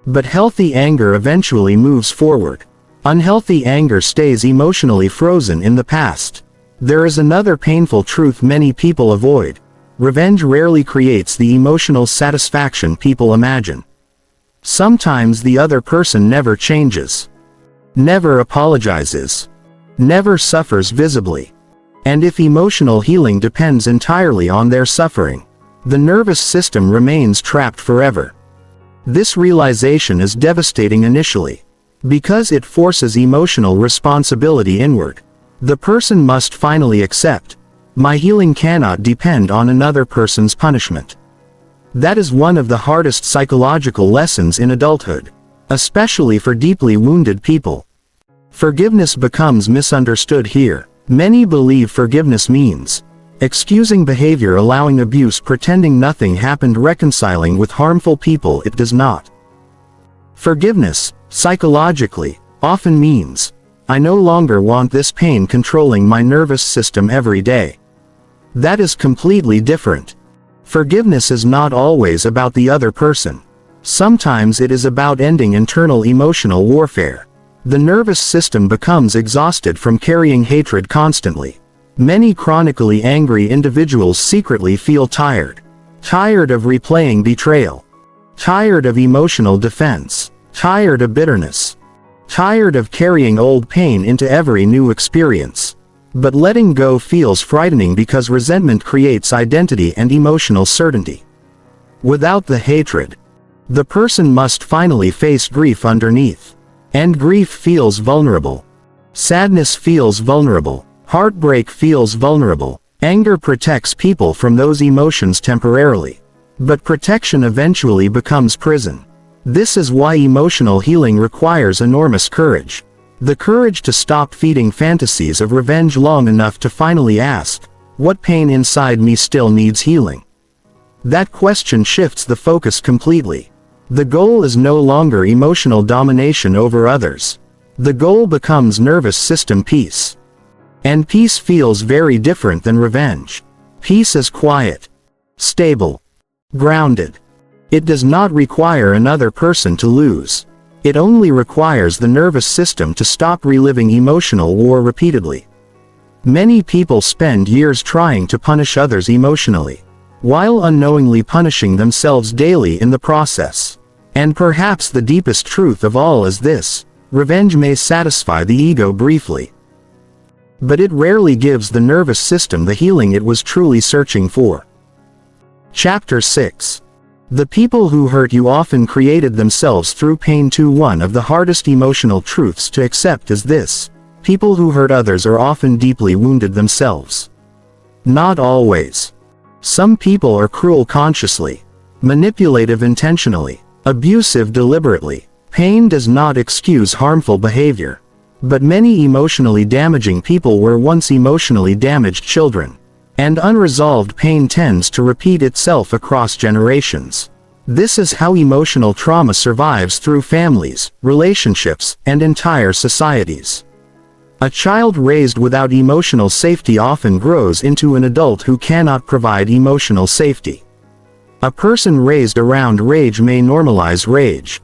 S1: But healthy anger eventually moves forward. Unhealthy anger stays emotionally frozen in the past. There is another painful truth many people avoid. Revenge rarely creates the emotional satisfaction people imagine. Sometimes the other person never changes, never apologizes, never suffers visibly. And if emotional healing depends entirely on their suffering, the nervous system remains trapped forever. This realization is devastating initially, because it forces emotional responsibility inward. The person must finally accept, my healing cannot depend on another person's punishment. That is one of the hardest psychological lessons in adulthood, especially for deeply wounded people. Forgiveness becomes misunderstood here. Many believe forgiveness means excusing behavior, allowing abuse, pretending nothing happened, reconciling with harmful people. It does not. Forgiveness, psychologically, often means, I no longer want this pain controlling my nervous system every day. That is completely different. Forgiveness is not always about the other person. Sometimes it is about ending internal emotional warfare. The nervous system becomes exhausted from carrying hatred constantly. Many chronically angry individuals secretly feel tired. Tired of replaying betrayal. Tired of emotional defense. Tired of bitterness. Tired of carrying old pain into every new experience. But letting go feels frightening because resentment creates identity and emotional certainty. Without the hatred, the person must finally face grief underneath. And grief feels vulnerable. Sadness feels vulnerable. Heartbreak feels vulnerable. Anger protects people from those emotions temporarily. But protection eventually becomes prison. This is why emotional healing requires enormous courage. The courage to stop feeding fantasies of revenge long enough to finally ask, what pain inside me still needs healing? That question shifts the focus completely. The goal is no longer emotional domination over others. The goal becomes nervous system peace. And peace feels very different than revenge. Peace is quiet, stable, grounded. It does not require another person to lose. It only requires the nervous system to stop reliving emotional war repeatedly. Many people spend years trying to punish others emotionally, while unknowingly punishing themselves daily in the process. And perhaps the deepest truth of all is this: revenge may satisfy the ego briefly, but it rarely gives the nervous system the healing it was truly searching for. Chapter 6. The people who hurt you often created themselves through pain too. One of the hardest emotional truths to accept is this: people who hurt others are often deeply wounded themselves. Not always. Some people are cruel consciously, manipulative intentionally, abusive deliberately. Pain does not excuse harmful behavior. But many emotionally damaging people were once emotionally damaged children. And unresolved pain tends to repeat itself across generations. This is how emotional trauma survives through families, relationships, and entire societies. A child raised without emotional safety often grows into an adult who cannot provide emotional safety. A person raised around rage may normalize rage.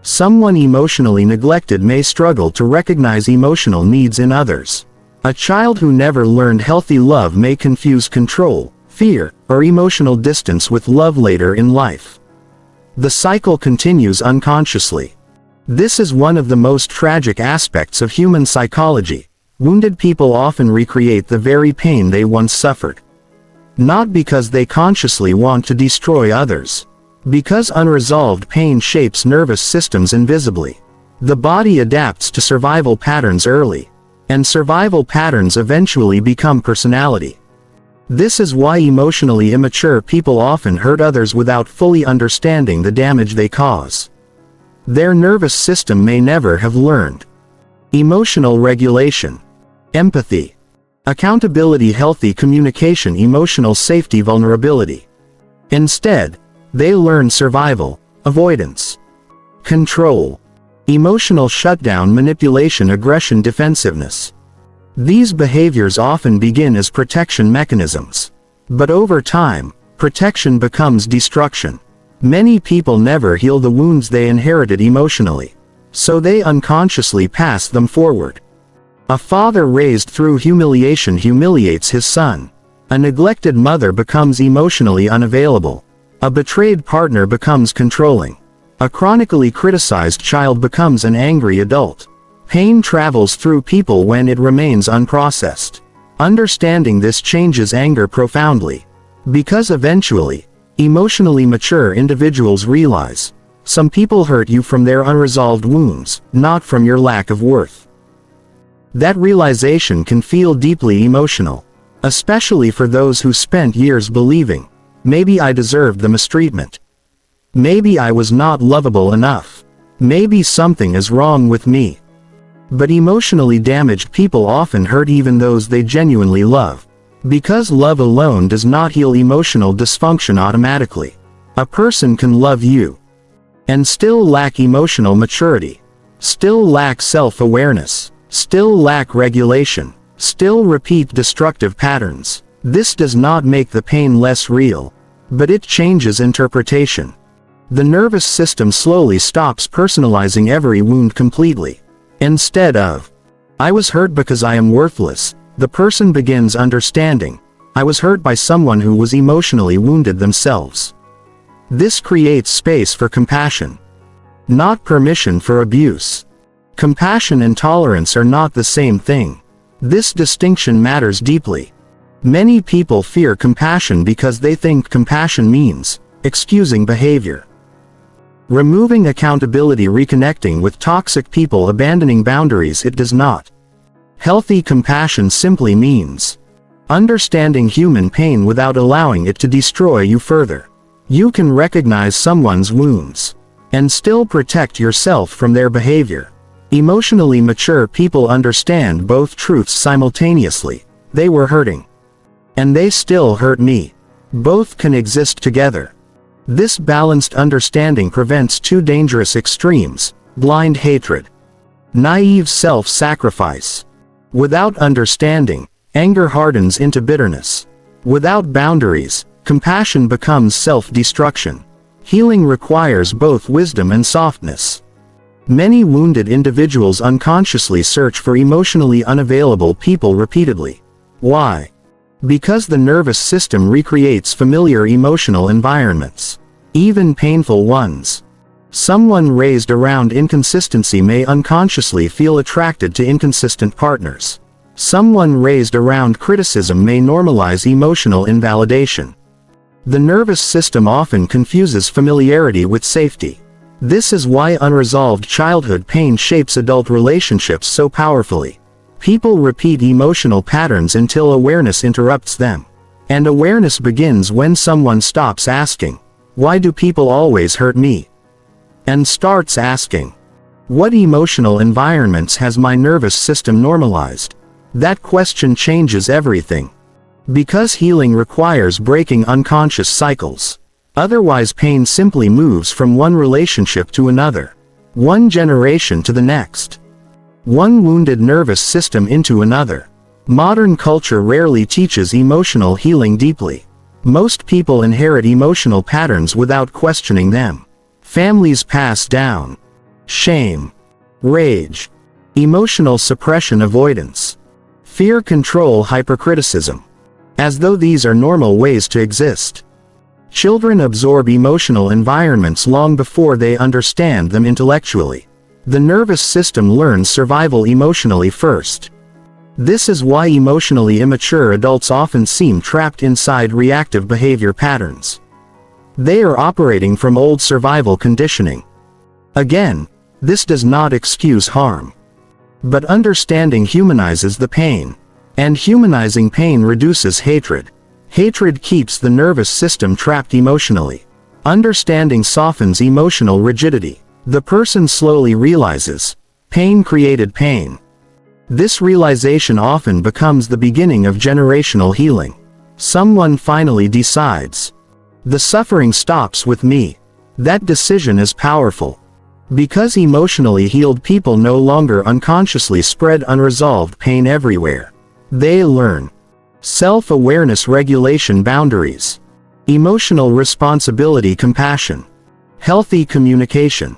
S1: Someone emotionally neglected may struggle to recognize emotional needs in others. A child who never learned healthy love may confuse control, fear, or emotional distance with love later in life. The cycle continues unconsciously. This is one of the most tragic aspects of human psychology. Wounded people often recreate the very pain they once suffered. Not because they consciously want to destroy others. Because unresolved pain shapes nervous systems invisibly. The body adapts to survival patterns early. And survival patterns eventually become personality. This is why emotionally immature people often hurt others without fully understanding the damage they cause. Their nervous system may never have learned emotional regulation, empathy, accountability, healthy communication, emotional safety, vulnerability. Instead, they learn survival, avoidance, control, emotional shutdown, manipulation, aggression, defensiveness. These behaviors often begin as protection mechanisms. But over time, protection becomes destruction. Many people never heal the wounds they inherited emotionally. So they unconsciously pass them forward. A father raised through humiliation humiliates his son. A neglected mother becomes emotionally unavailable. A betrayed partner becomes controlling. A chronically criticized child becomes an angry adult. Pain travels through people when it remains unprocessed. Understanding this changes anger profoundly. Because eventually, emotionally mature individuals realize, some people hurt you from their unresolved wounds, not from your lack of worth. That realization can feel deeply emotional, especially for those who spent years believing, maybe I deserved the mistreatment. Maybe I was not lovable enough. Maybe something is wrong with me. But emotionally damaged people often hurt even those they genuinely love. Because love alone does not heal emotional dysfunction automatically. A person can love you and still lack emotional maturity, still lack self-awareness, still lack regulation, still repeat destructive patterns. This does not make the pain less real, but it changes interpretation. The nervous system slowly stops personalizing every wound completely. Instead of, I was hurt because I am worthless, the person begins understanding, I was hurt by someone who was emotionally wounded themselves. This creates space for compassion, not permission for abuse. Compassion and tolerance are not the same thing. This distinction matters deeply. Many people fear compassion because they think compassion means excusing behavior, removing accountability, reconnecting with toxic people, abandoning boundaries. It does not. Healthy compassion simply means understanding human pain without allowing it to destroy you further. You can recognize someone's wounds and still protect yourself from their behavior. Emotionally mature people understand both truths simultaneously. They were hurting, and they still hurt me. Both can exist together. This balanced understanding prevents two dangerous extremes: blind hatred, naive self-sacrifice. Without understanding, anger hardens into bitterness. Without boundaries, compassion becomes self-destruction. Healing requires both wisdom and softness. Many wounded individuals unconsciously search for emotionally unavailable people repeatedly. Why? Because the nervous system recreates familiar emotional environments, even painful ones. Someone raised around inconsistency may unconsciously feel attracted to inconsistent partners. Someone raised around criticism may normalize emotional invalidation. The nervous system often confuses familiarity with safety. This is why unresolved childhood pain shapes adult relationships so powerfully. People repeat emotional patterns until awareness interrupts them. And awareness begins when someone stops asking, why do people always hurt me? And starts asking, what emotional environments has my nervous system normalized? That question changes everything. Because healing requires breaking unconscious cycles. Otherwise, pain simply moves from one relationship to another, one generation to the next, one wounded nervous system into another. Modern culture rarely teaches emotional healing deeply. Most people inherit emotional patterns without questioning them. Families pass down shame, rage, emotional suppression avoidance, fear control hypercriticism. As though these are normal ways to exist. Children absorb emotional environments long before they understand them intellectually. The nervous system learns survival emotionally first. This is why emotionally immature adults often seem trapped inside reactive behavior patterns. They are operating from old survival conditioning. Again, this does not excuse harm. But understanding humanizes the pain. And humanizing pain reduces hatred. Hatred keeps the nervous system trapped emotionally. Understanding softens emotional rigidity. The person slowly realizes, pain created pain. This realization often becomes the beginning of generational healing. Someone finally decides, the suffering stops with me. That decision is powerful. Because emotionally healed people no longer unconsciously spread unresolved pain everywhere. They learn self-awareness, regulation, boundaries, emotional responsibility, compassion, healthy communication.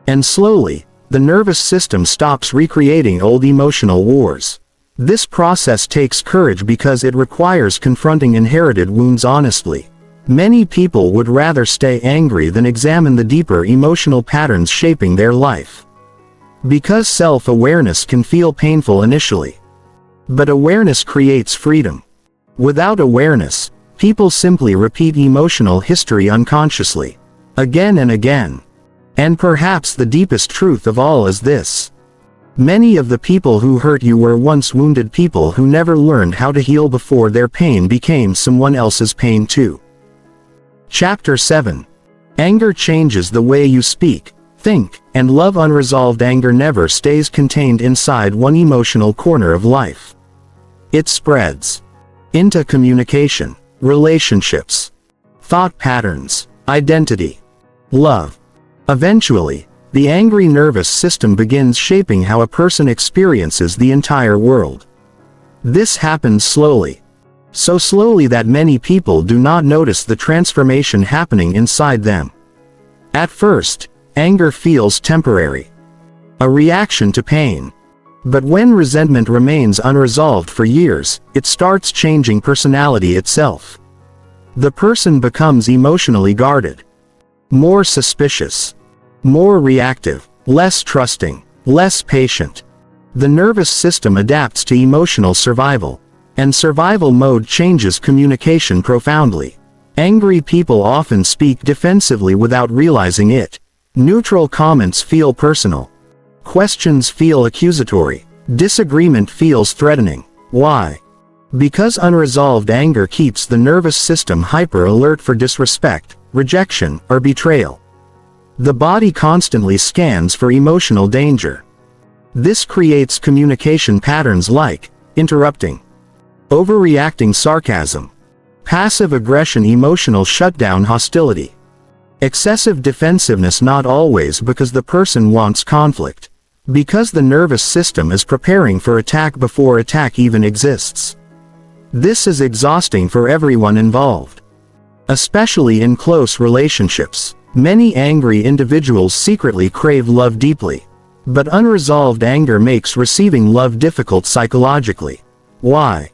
S1: And slowly, the nervous system stops recreating old emotional wars. This process takes courage because it requires confronting inherited wounds honestly. Many people would rather stay angry than examine the deeper emotional patterns shaping their life. Because self-awareness can feel painful initially. But awareness creates freedom. Without awareness, people simply repeat emotional history unconsciously, again and again. And perhaps the deepest truth of all is this. Many of the people who hurt you were once wounded people who never learned how to heal before their pain became someone else's pain too. Chapter 7. Anger changes the way you speak, think, and love. Unresolved anger never stays contained inside one emotional corner of life. It spreads into communication, relationships, thought patterns, identity, love. Eventually, the angry nervous system begins shaping how a person experiences the entire world. This happens slowly. So slowly that many people do not notice the transformation happening inside them. At first, anger feels temporary. A reaction to pain. But when resentment remains unresolved for years, it starts changing personality itself. The person becomes emotionally guarded. More suspicious. More reactive. Less trusting. Less patient. The nervous system adapts to emotional survival. And survival mode changes communication profoundly. Angry people often speak defensively without realizing it. Neutral comments feel personal. Questions feel accusatory. Disagreement feels threatening. Why? Because unresolved anger keeps the nervous system hyper alert for disrespect, rejection, or betrayal. The body constantly scans for emotional danger. This creates communication patterns like interrupting, overreacting, sarcasm, passive aggression, emotional shutdown, hostility, excessive defensiveness. Not always because the person wants conflict. Because the nervous system is preparing for attack before attack even exists. This is exhausting for everyone involved. Especially in close relationships. Many angry individuals secretly crave love deeply. But unresolved anger makes receiving love difficult psychologically. Why?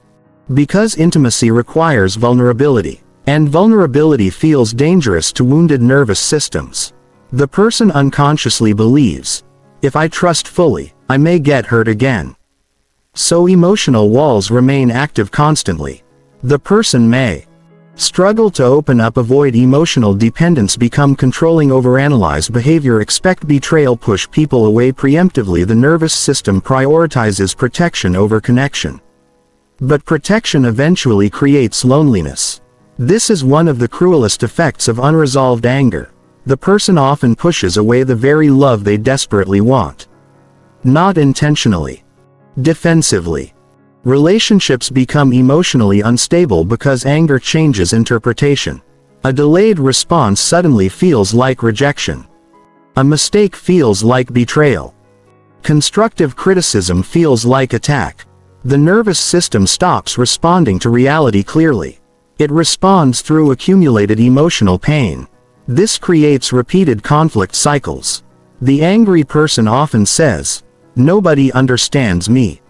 S1: Because intimacy requires vulnerability. And vulnerability feels dangerous to wounded nervous systems. The person unconsciously believes, if I trust fully, I may get hurt again. So emotional walls remain active constantly. The person may struggle to open up, avoid emotional dependence, become controlling, overanalyze behavior, expect betrayal, push people away preemptively. The nervous system prioritizes protection over connection. But protection eventually creates loneliness. This is one of the cruelest effects of unresolved anger. The person often pushes away the very love they desperately want. Not intentionally. Defensively. Relationships become emotionally unstable because anger changes interpretation. A delayed response suddenly feels like rejection. A mistake feels like betrayal. Constructive criticism feels like attack. The nervous system stops responding to reality clearly. It responds through accumulated emotional pain. This creates repeated conflict cycles. The angry person often says, "Nobody understands me."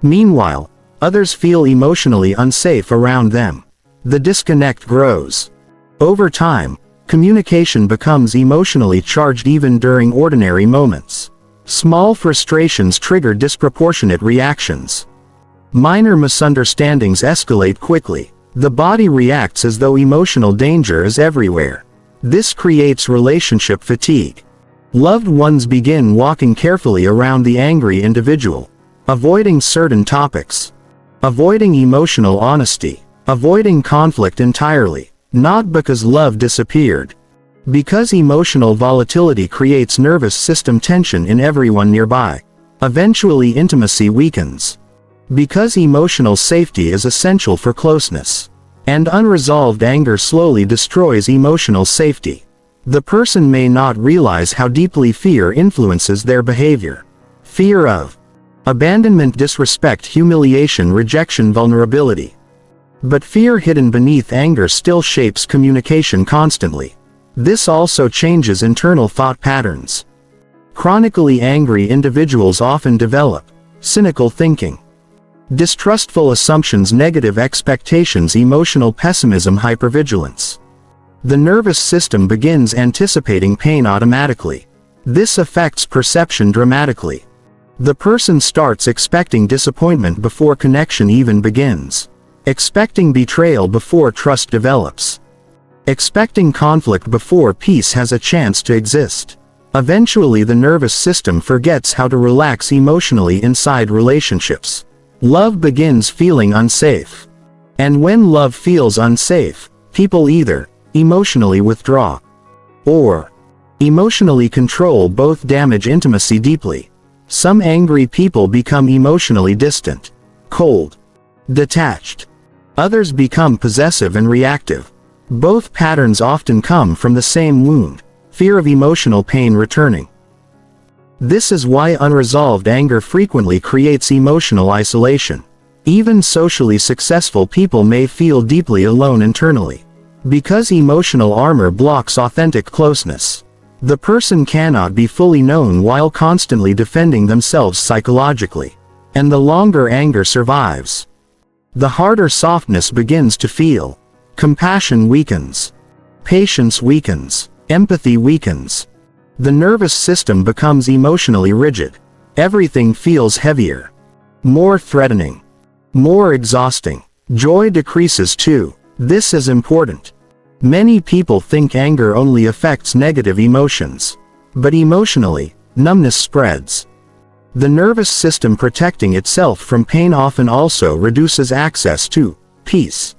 S1: Meanwhile, others feel emotionally unsafe around them. The disconnect grows. Over time, communication becomes emotionally charged even during ordinary moments. Small frustrations trigger disproportionate reactions. Minor misunderstandings escalate quickly. The body reacts as though emotional danger is everywhere. This creates relationship fatigue. Loved ones begin walking carefully around the angry individual, avoiding certain topics, avoiding emotional honesty, avoiding conflict entirely, not because love disappeared. Because emotional volatility creates nervous system tension in everyone nearby. Eventually intimacy weakens. Because emotional safety is essential for closeness. And unresolved anger slowly destroys emotional safety. The person may not realize how deeply fear influences their behavior. Fear of abandonment, disrespect, humiliation, rejection, vulnerability. But fear hidden beneath anger still shapes communication constantly. This also changes internal thought patterns. Chronically angry individuals often develop cynical thinking, distrustful assumptions, negative expectations, emotional pessimism, hypervigilance. The nervous system begins anticipating pain automatically. This affects perception dramatically. The person starts expecting disappointment before connection even begins, expecting betrayal before trust develops, expecting conflict before peace has a chance to exist. Eventually the nervous system forgets how to relax emotionally inside relationships. Love begins feeling unsafe. And when love feels unsafe, people either emotionally withdraw or emotionally control. Both damage intimacy deeply. Some angry people become emotionally distant, cold, detached. Others become possessive and reactive. Both patterns often come from the same wound, fear of emotional pain returning. This is why unresolved anger frequently creates emotional isolation. Even socially successful people may feel deeply alone internally. Because emotional armor blocks authentic closeness. The person cannot be fully known while constantly defending themselves psychologically. And the longer anger survives, the harder softness begins to feel. Compassion weakens. Patience weakens. Empathy weakens. The nervous system becomes emotionally rigid. Everything feels heavier, more threatening, more exhausting. Joy decreases too. This is important. Many people think anger only affects negative emotions. But emotionally, numbness spreads. The nervous system protecting itself from pain often also reduces access to peace,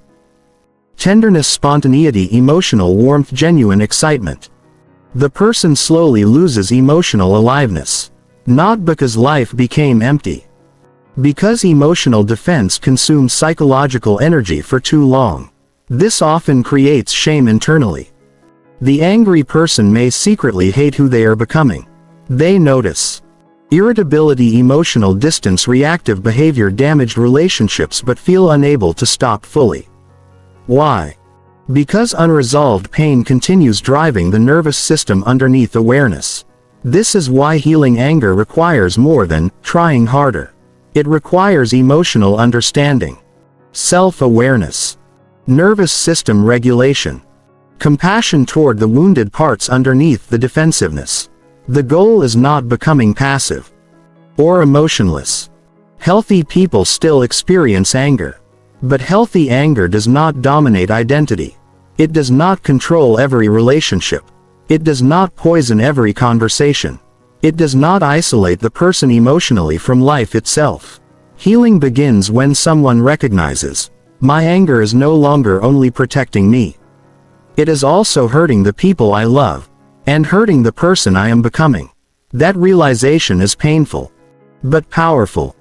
S1: tenderness, spontaneity, emotional warmth, genuine excitement. The person slowly loses emotional aliveness. Not because life became empty. Because emotional defense consumes psychological energy for too long. This often creates shame internally. The angry person may secretly hate who they are becoming. They notice irritability, emotional distance, reactive behavior, damaged relationships, but feel unable to stop fully. Why? Because unresolved pain continues driving the nervous system underneath awareness. This is why healing anger requires more than trying harder. It requires emotional understanding, self-awareness, nervous system regulation, compassion toward the wounded parts underneath the defensiveness. The goal is not becoming passive or emotionless. Healthy people still experience anger. But healthy anger does not dominate identity. It does not control every relationship. It does not poison every conversation. It does not isolate the person emotionally from life itself. Healing begins when someone recognizes, my anger is no longer only protecting me. It is also hurting the people I love, and hurting the person I am becoming. That realization is painful, but powerful.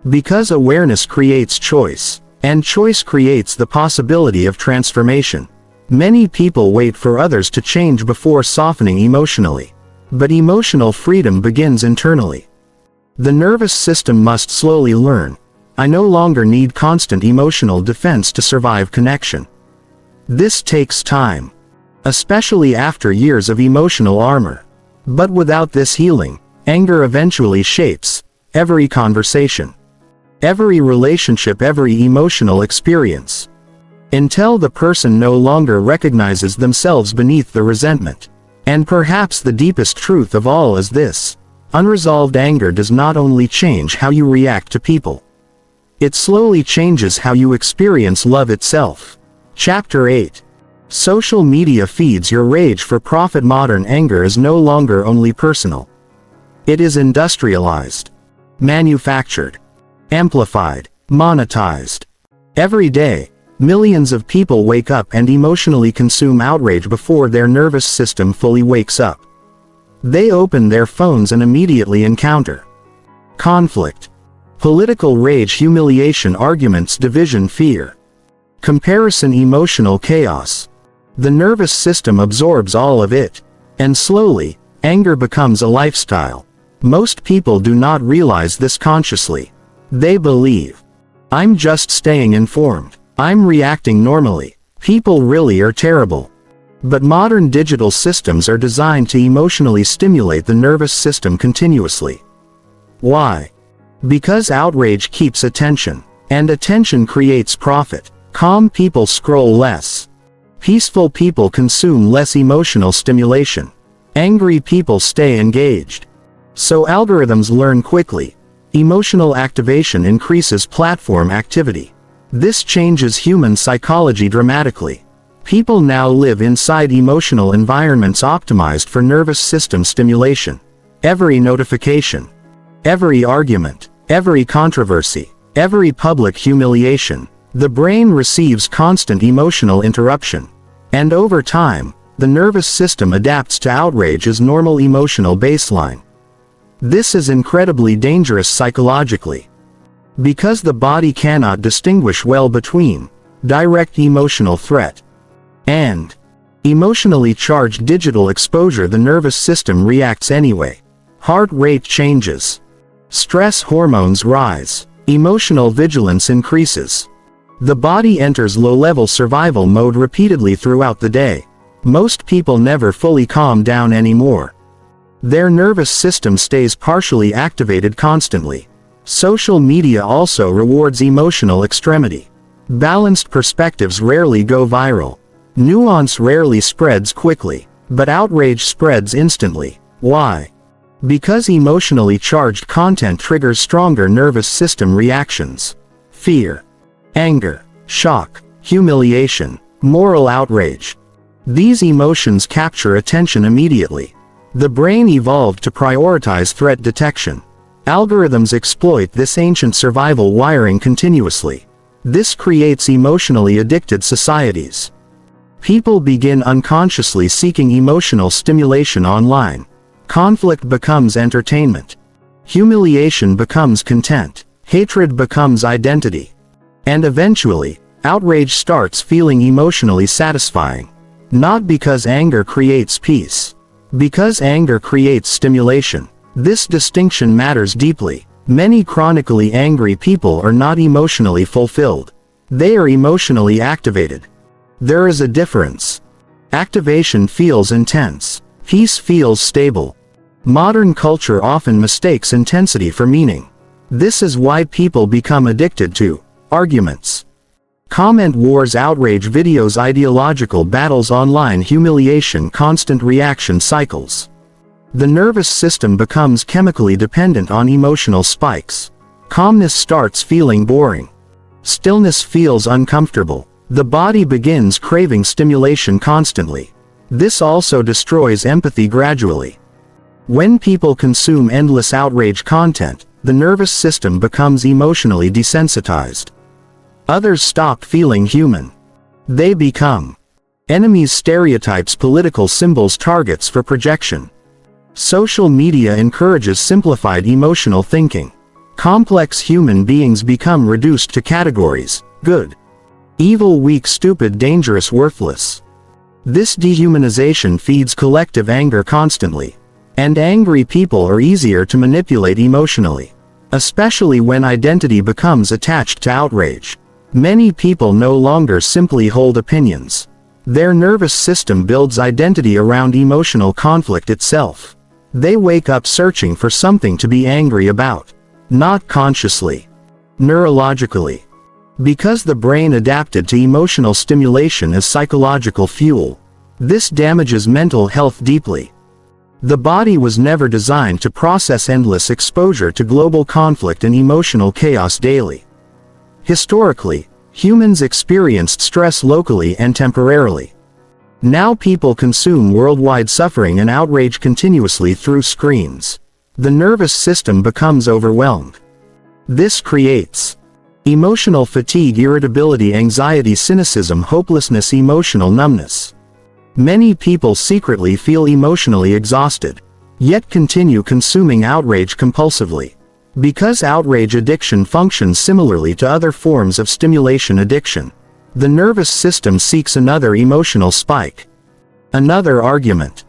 S1: Because awareness creates choice, and choice creates the possibility of transformation. Many people wait for others to change before softening emotionally. But emotional freedom begins internally. The nervous system must slowly learn, I no longer need constant emotional defense to survive connection. This takes time, especially after years of emotional armor. But without this healing, anger eventually shapes every conversation, every relationship, every emotional experience, until the person no longer recognizes themselves beneath the resentment. And perhaps the deepest truth of all is this: unresolved anger does not only change how you react to people, it slowly changes how you experience love itself. Chapter 8. Social media feeds your rage for profit. Modern anger is no longer only personal. It is industrialized, manufactured, amplified, monetized. Every day, millions of people wake up and emotionally consume outrage before their nervous system fully wakes up. They open their phones and immediately encounter conflict, political rage, humiliation, arguments, division, fear, comparison, emotional chaos. The nervous system absorbs all of it, and slowly, anger becomes a lifestyle. Most people do not realize this consciously. They believe, "I'm just staying informed. I'm reacting normally. People really are terrible." But modern digital systems are designed to emotionally stimulate the nervous system continuously. Why? Because outrage keeps attention, and attention creates profit. Calm people scroll less. Peaceful people consume less emotional stimulation. Angry people stay engaged. So algorithms learn quickly. Emotional activation increases platform activity. This changes human psychology dramatically. People now live inside emotional environments optimized for nervous system stimulation. Every notification, every argument, every controversy, every public humiliation, the brain receives constant emotional interruption. And over time, the nervous system adapts to outrage as normal emotional baseline. This is incredibly dangerous psychologically, because the body cannot distinguish well between direct emotional threat and emotionally charged digital exposure. The nervous system reacts anyway. Heart rate changes. Stress hormones rise. Emotional vigilance increases. The body enters low-level survival mode repeatedly throughout the day. Most people never fully calm down anymore. Their nervous system stays partially activated constantly. Social media also rewards emotional extremity. Balanced perspectives rarely go viral. Nuance rarely spreads quickly, but outrage spreads instantly. Why? Because emotionally charged content triggers stronger nervous system reactions. Fear, anger, shock, humiliation, moral outrage. These emotions capture attention immediately. The brain evolved to prioritize threat detection. Algorithms exploit this ancient survival wiring continuously. This creates emotionally addicted societies. People begin unconsciously seeking emotional stimulation online. Conflict becomes entertainment. Humiliation becomes content. Hatred becomes identity. And eventually, outrage starts feeling emotionally satisfying. Not because anger creates peace. Because anger creates stimulation. This distinction matters deeply. Many chronically angry people are not emotionally fulfilled. They are emotionally activated. There is a difference. Activation feels intense. Peace feels stable. Modern culture often mistakes intensity for meaning. This is why people become addicted to arguments, comment wars, outrage videos, ideological battles online, humiliation, constant reaction cycles. The nervous system becomes chemically dependent on emotional spikes. Calmness starts feeling boring. Stillness feels uncomfortable. The body begins craving stimulation constantly. This also destroys empathy gradually. When people consume endless outrage content, the nervous system becomes emotionally desensitized. Others stop feeling human. They become enemies, stereotypes, political symbols, targets for projection. Social media encourages simplified emotional thinking. Complex human beings become reduced to categories: good, evil, weak, stupid, dangerous, worthless. This dehumanization feeds collective anger constantly. And angry people are easier to manipulate emotionally, especially when identity becomes attached to outrage. Many people no longer simply hold opinions. Their nervous system builds identity around emotional conflict itself. They wake up searching for something to be angry about. Not consciously. Neurologically. Because the brain adapted to emotional stimulation as psychological fuel. This damages mental health deeply. The body was never designed to process endless exposure to global conflict and emotional chaos daily. Historically, humans experienced stress locally and temporarily. Now people consume worldwide suffering and outrage continuously through screens. The nervous system becomes overwhelmed. This creates emotional fatigue, irritability, anxiety, cynicism, hopelessness, emotional numbness. Many people secretly feel emotionally exhausted, yet continue consuming outrage compulsively. Because outrage addiction functions similarly to other forms of stimulation addiction, the nervous system seeks another emotional spike. Another argument.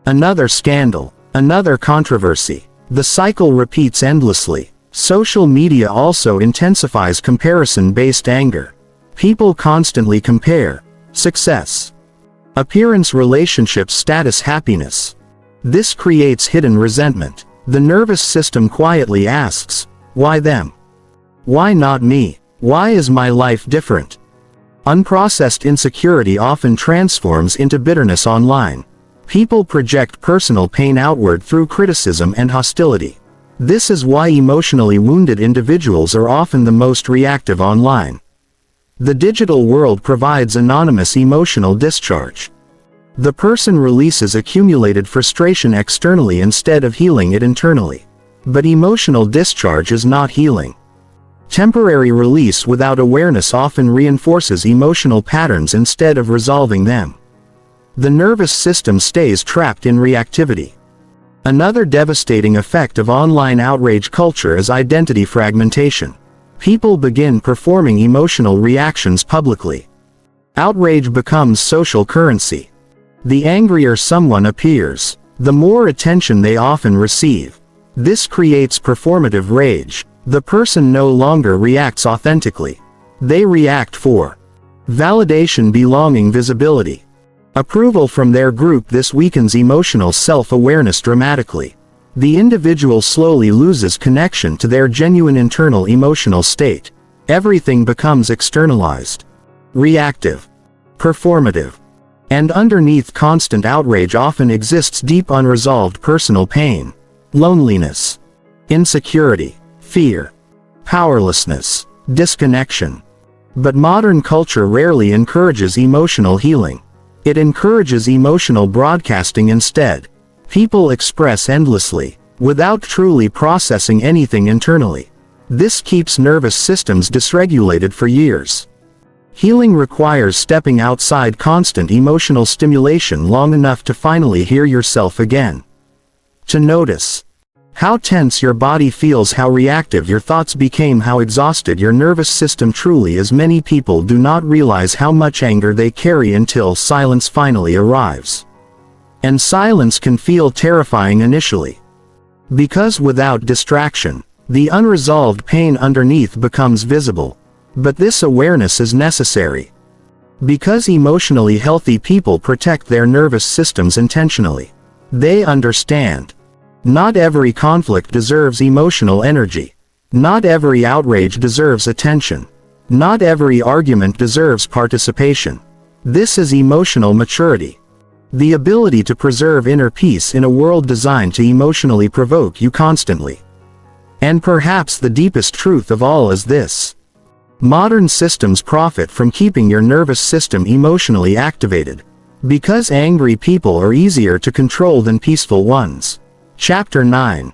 S1: Another scandal. Another controversy. The cycle repeats endlessly. Social media also intensifies comparison-based anger. People constantly compare success, appearance, relationships, status, happiness. This creates hidden resentment. The nervous system quietly asks, why them? Why not me? Why is my life different? Unprocessed insecurity often transforms into bitterness online. People project personal pain outward through criticism and hostility. This is why emotionally wounded individuals are often the most reactive online. The digital world provides anonymous emotional discharge. The person releases accumulated frustration externally instead of healing it internally. But emotional discharge is not healing. Temporary release without awareness often reinforces emotional patterns instead of resolving them. The nervous system stays trapped in reactivity. Another devastating effect of online outrage culture is identity fragmentation. People begin performing emotional reactions publicly. Outrage becomes social currency. The angrier someone appears, the more attention they often receive. This creates performative rage. The person no longer reacts authentically. They react for validation, belonging, visibility, approval from their group. This weakens emotional self-awareness dramatically. The individual slowly loses connection to their genuine internal emotional state. Everything becomes externalized, reactive, performative. And underneath constant outrage often exists deep unresolved personal pain, loneliness, insecurity, fear, powerlessness, disconnection. But modern culture rarely encourages emotional healing. It encourages emotional broadcasting instead. People express endlessly, without truly processing anything internally. This keeps nervous systems dysregulated for years. Healing requires stepping outside constant emotional stimulation long enough to finally hear yourself again. To notice how tense your body feels, how reactive your thoughts became, how exhausted your nervous system truly is. Many people do not realize how much anger they carry until silence finally arrives. And silence can feel terrifying initially. Because without distraction, the unresolved pain underneath becomes visible. But this awareness is necessary. Because emotionally healthy people protect their nervous systems intentionally. They understand. Not every conflict deserves emotional energy. Not every outrage deserves attention. Not every argument deserves participation. This is emotional maturity. The ability to preserve inner peace in a world designed to emotionally provoke you constantly. And perhaps the deepest truth of all is this. Modern systems profit from keeping your nervous system emotionally activated. Because angry people are easier to control than peaceful ones. Chapter 9.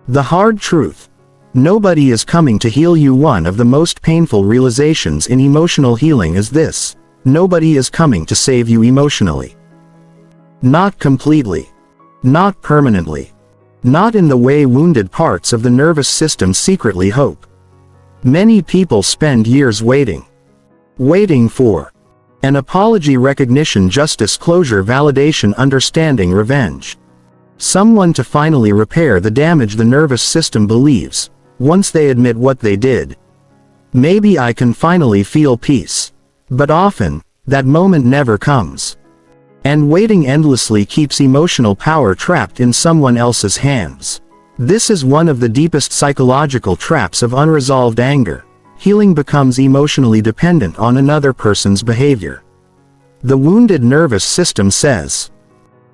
S1: The Hard Truth. Nobody is coming to heal you. One of the most painful realizations in emotional healing is this: nobody is coming to save you emotionally. Not completely. Not permanently. Not in the way wounded parts of the nervous system secretly hope. Many people spend years waiting. Waiting for an apology, recognition, justice, closure, validation, understanding, revenge. Someone to finally repair the damage the nervous system believes. Once they admit what they did, maybe I can finally feel peace. But often, that moment never comes. And waiting endlessly keeps emotional power trapped in someone else's hands. This is one of the deepest psychological traps of unresolved anger. Healing becomes emotionally dependent on another person's behavior. The wounded nervous system says,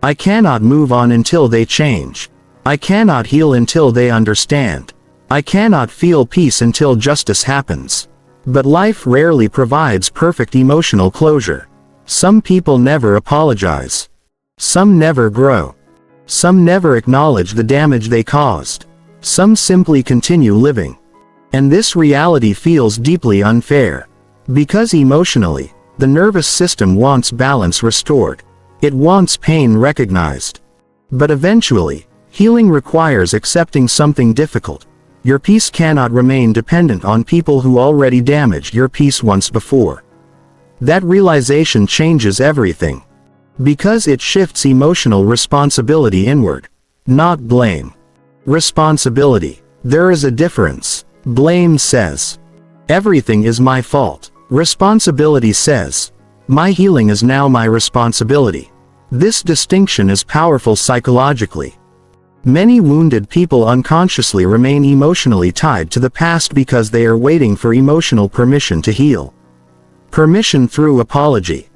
S1: I cannot move on until they change. I cannot heal until they understand. I cannot feel peace until justice happens. But life rarely provides perfect emotional closure. Some people never apologize. Some never grow. Some never acknowledge the damage they caused. Some simply continue living. And this reality feels deeply unfair. Because emotionally, the nervous system wants balance restored. It wants pain recognized. But eventually, healing requires accepting something difficult. Your peace cannot remain dependent on people who already damaged your peace once before. That realization changes everything. Because it shifts emotional responsibility inward. Not blame. Responsibility. There is a difference. Blame says, everything is my fault. Responsibility says, my healing is now my responsibility. This distinction is powerful psychologically. Many wounded people unconsciously remain emotionally tied to the past because they are waiting for emotional permission to heal. Permission through apology.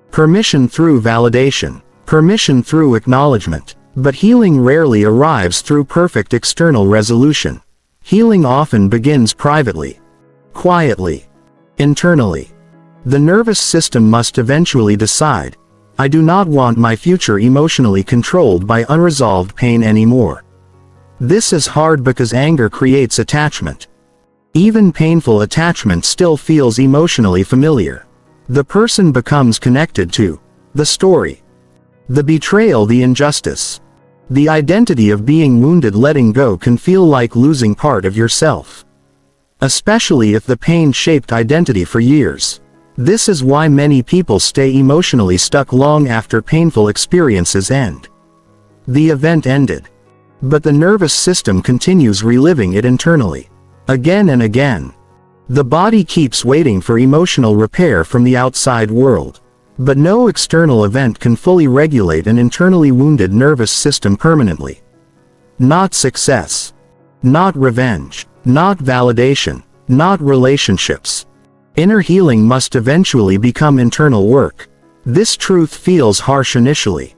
S1: Permission through validation. Permission through acknowledgement. But healing rarely arrives through perfect external resolution. Healing often begins privately. Quietly. Internally. The nervous system must eventually decide, I do not want my future emotionally controlled by unresolved pain anymore. This is hard because anger creates attachment. Even painful attachment still feels emotionally familiar. The person becomes connected to the story, the betrayal, the injustice. The identity of being wounded. Letting go can feel like losing part of yourself. Especially if the pain shaped identity for years. This is why many people stay emotionally stuck long after painful experiences end. The event ended. But the nervous system continues reliving it internally. Again and again. The body keeps waiting for emotional repair from the outside world. But no external event can fully regulate an internally wounded nervous system permanently. Not success. Not revenge. Not validation. Not relationships. Inner healing must eventually become internal work. This truth feels harsh initially.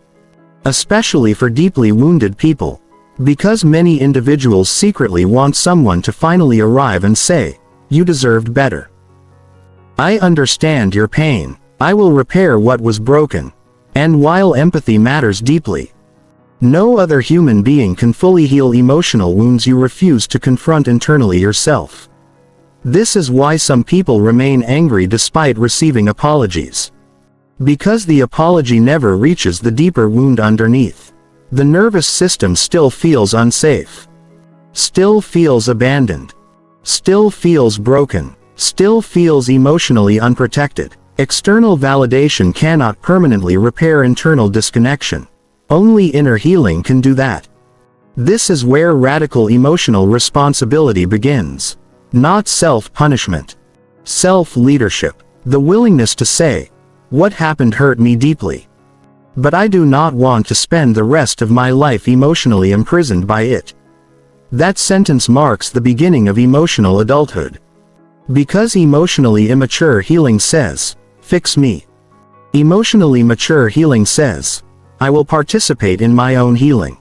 S1: Especially for deeply wounded people. Because many individuals secretly want someone to finally arrive and say, you deserved better. I understand your pain. I will repair what was broken. And while empathy matters deeply, no other human being can fully heal emotional wounds you refuse to confront internally yourself. This is why some people remain angry despite receiving apologies. Because the apology never reaches the deeper wound underneath. The nervous system still feels unsafe. Still feels abandoned. Still feels broken. Still feels emotionally unprotected. External validation cannot permanently repair internal disconnection. Only inner healing can do that. This is where radical emotional responsibility begins. Not self-punishment. Self-leadership. The willingness to say, what happened hurt me deeply. But I do not want to spend the rest of my life emotionally imprisoned by it. That sentence marks the beginning of emotional adulthood. Because emotionally immature healing says, fix me. Emotionally mature healing says, I will participate in my own healing.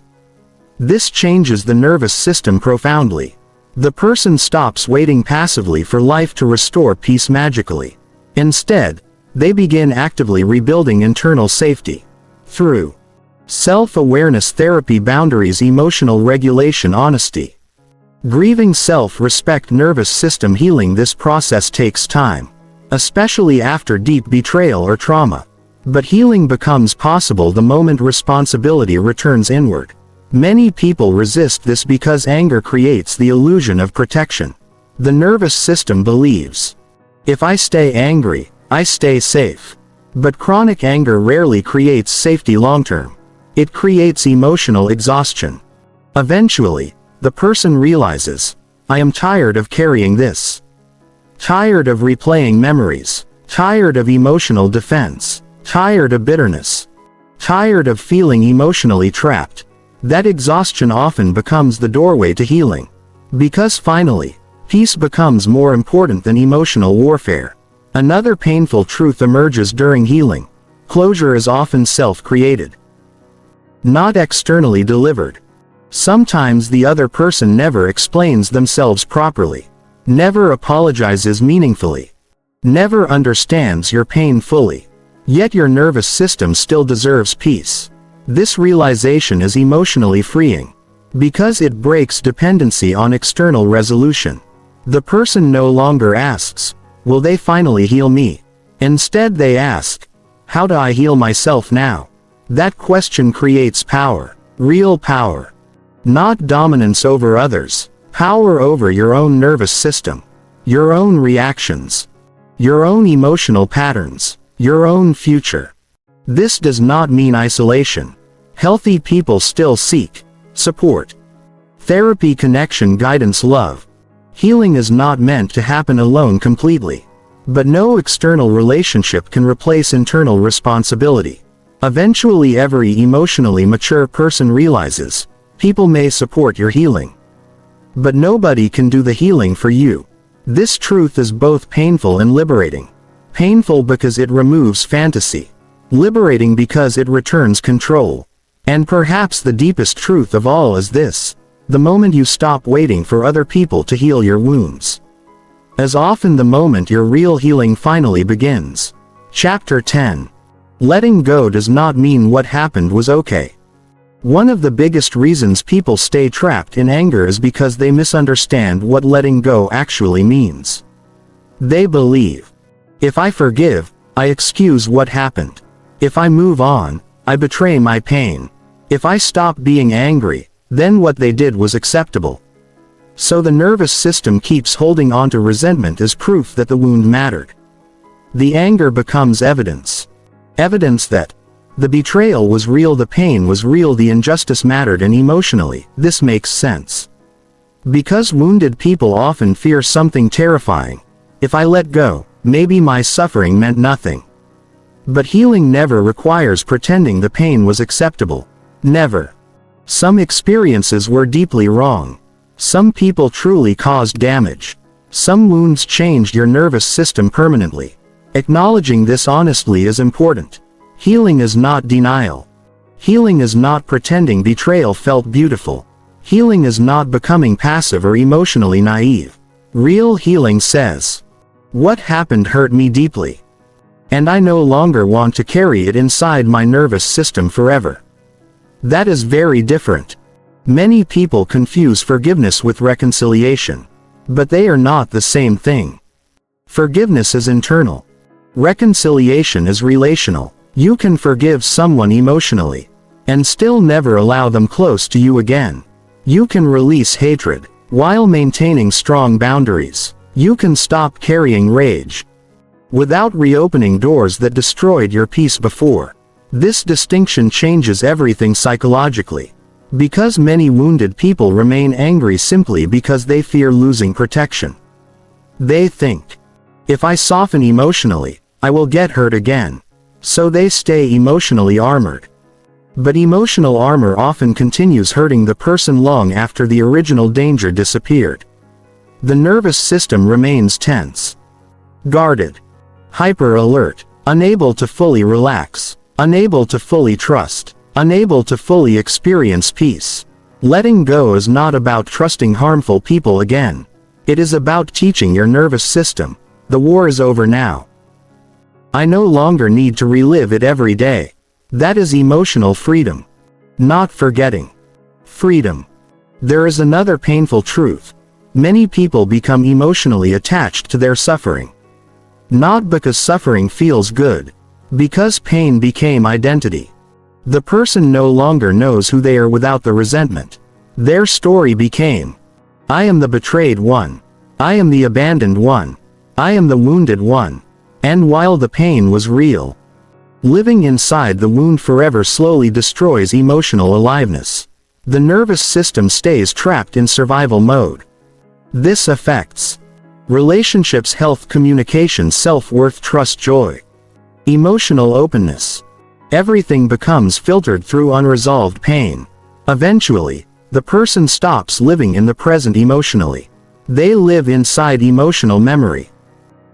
S1: This changes the nervous system profoundly. The person stops waiting passively for life to restore peace magically. Instead, they begin actively rebuilding internal safety. Through self-awareness, therapy, boundaries, emotional regulation, honesty. Grieving, self-respect, nervous system healing. This process takes time. Especially after deep betrayal or trauma. But healing becomes possible the moment responsibility returns inward. Many people resist this because anger creates the illusion of protection. The nervous system believes, if I stay angry, I stay safe. But chronic anger rarely creates safety long-term. It creates emotional exhaustion. Eventually, the person realizes, I am tired of carrying this. Tired of replaying memories. Tired of emotional defense. Tired of bitterness. Tired of feeling emotionally trapped. That exhaustion often becomes the doorway to healing. Because finally, peace becomes more important than emotional warfare. Another painful truth emerges during healing. Closure is often self-created, not externally delivered. Sometimes the other person never explains themselves properly, never apologizes meaningfully, never understands your pain fully. Yet your nervous system still deserves peace. This realization is emotionally freeing, because it breaks dependency on external resolution. The person no longer asks, "Will they finally heal me?" Instead they ask, "How do I heal myself now?" That question creates power, real power. Not dominance over others, power over your own nervous system, your own reactions, your own emotional patterns, your own future. This does not mean isolation. Healthy people still seek support, therapy, connection, guidance, love. Healing is not meant to happen alone completely. But no external relationship can replace internal responsibility. Eventually every emotionally mature person realizes, people may support your healing, but nobody can do the healing for you. This truth is both painful and liberating. Painful because it removes fantasy. Liberating because it returns control. And perhaps the deepest truth of all is this: the moment you stop waiting for other people to heal your wounds, is often the moment your real healing finally begins. Chapter 10. Letting go does not mean what happened was okay. One of the biggest reasons people stay trapped in anger is because they misunderstand what letting go actually means. They believe, if I forgive, I excuse what happened. If I move on, I betray my pain. If I stop being angry, then what they did was acceptable. So the nervous system keeps holding on to resentment as proof that the wound mattered. The anger becomes evidence. Evidence that the betrayal was real, the pain was real, the injustice mattered, and emotionally, this makes sense. Because wounded people often fear something terrifying. If I let go, maybe my suffering meant nothing. But healing never requires pretending the pain was acceptable. Never. Some experiences were deeply wrong. Some people truly caused damage. Some wounds changed your nervous system permanently. Acknowledging this honestly is important. Healing is not denial. Healing is not pretending betrayal felt beautiful. Healing is not becoming passive or emotionally naive. Real healing says, what happened hurt me deeply, and I no longer want to carry it inside my nervous system forever. That is very different. Many people confuse forgiveness with reconciliation, but they are not the same thing. Forgiveness is internal. Reconciliation is relational. You can forgive someone emotionally, and still never allow them close to you again. You can release hatred, while maintaining strong boundaries. You can stop carrying rage, without reopening doors that destroyed your peace before. This distinction changes everything psychologically. Because many wounded people remain angry simply because they fear losing protection. They think, if I soften emotionally, I will get hurt again. So they stay emotionally armored. But emotional armor often continues hurting the person long after the original danger disappeared. The nervous system remains tense, guarded, hyper alert, unable to fully relax, unable to fully trust, unable to fully experience peace. Letting go is not about trusting harmful people again. It is about teaching your nervous system, the war is over now. I no longer need to relive it every day. That is emotional freedom. Not forgetting. Freedom. There is another painful truth. Many people become emotionally attached to their suffering. Not because suffering feels good. Because pain became identity. The person no longer knows who they are without the resentment. Their story became, I am the betrayed one. I am the abandoned one. I am the wounded one. And while the pain was real, living inside the wound forever slowly destroys emotional aliveness. The nervous system stays trapped in survival mode. This affects relationships, health, communication, self-worth, trust, joy, emotional openness, Everything becomes filtered through unresolved pain. Eventually, the person stops living in the present emotionally. They live inside emotional memory.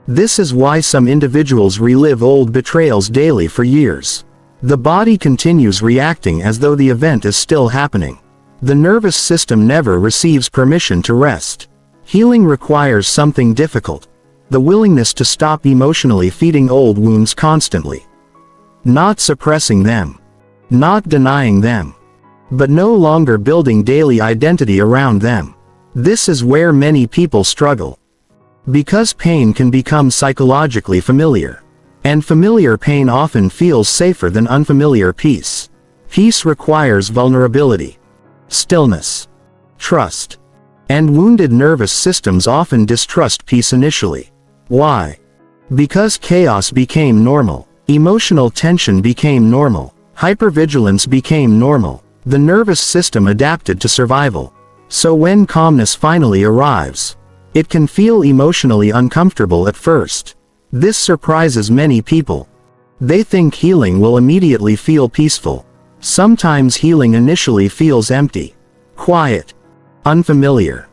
S1: This is why some individuals relive old betrayals daily for years. The body continues reacting as though the event is still happening. The nervous system never receives permission to rest. Healing requires something difficult: the willingness to stop emotionally feeding old wounds constantly. Not suppressing them. Not denying them. But no longer building daily identity around them. This is where many people struggle. Because pain can become psychologically familiar. And familiar pain often feels safer than unfamiliar peace. Peace requires vulnerability, stillness, trust. And wounded nervous systems often distrust peace initially. Why? Because chaos became normal. Emotional tension became normal. Hypervigilance became normal. The nervous system adapted to survival. So when calmness finally arrives, it can feel emotionally uncomfortable at first. This surprises many people. They think healing will immediately feel peaceful. Sometimes healing initially feels empty, quiet, unfamiliar.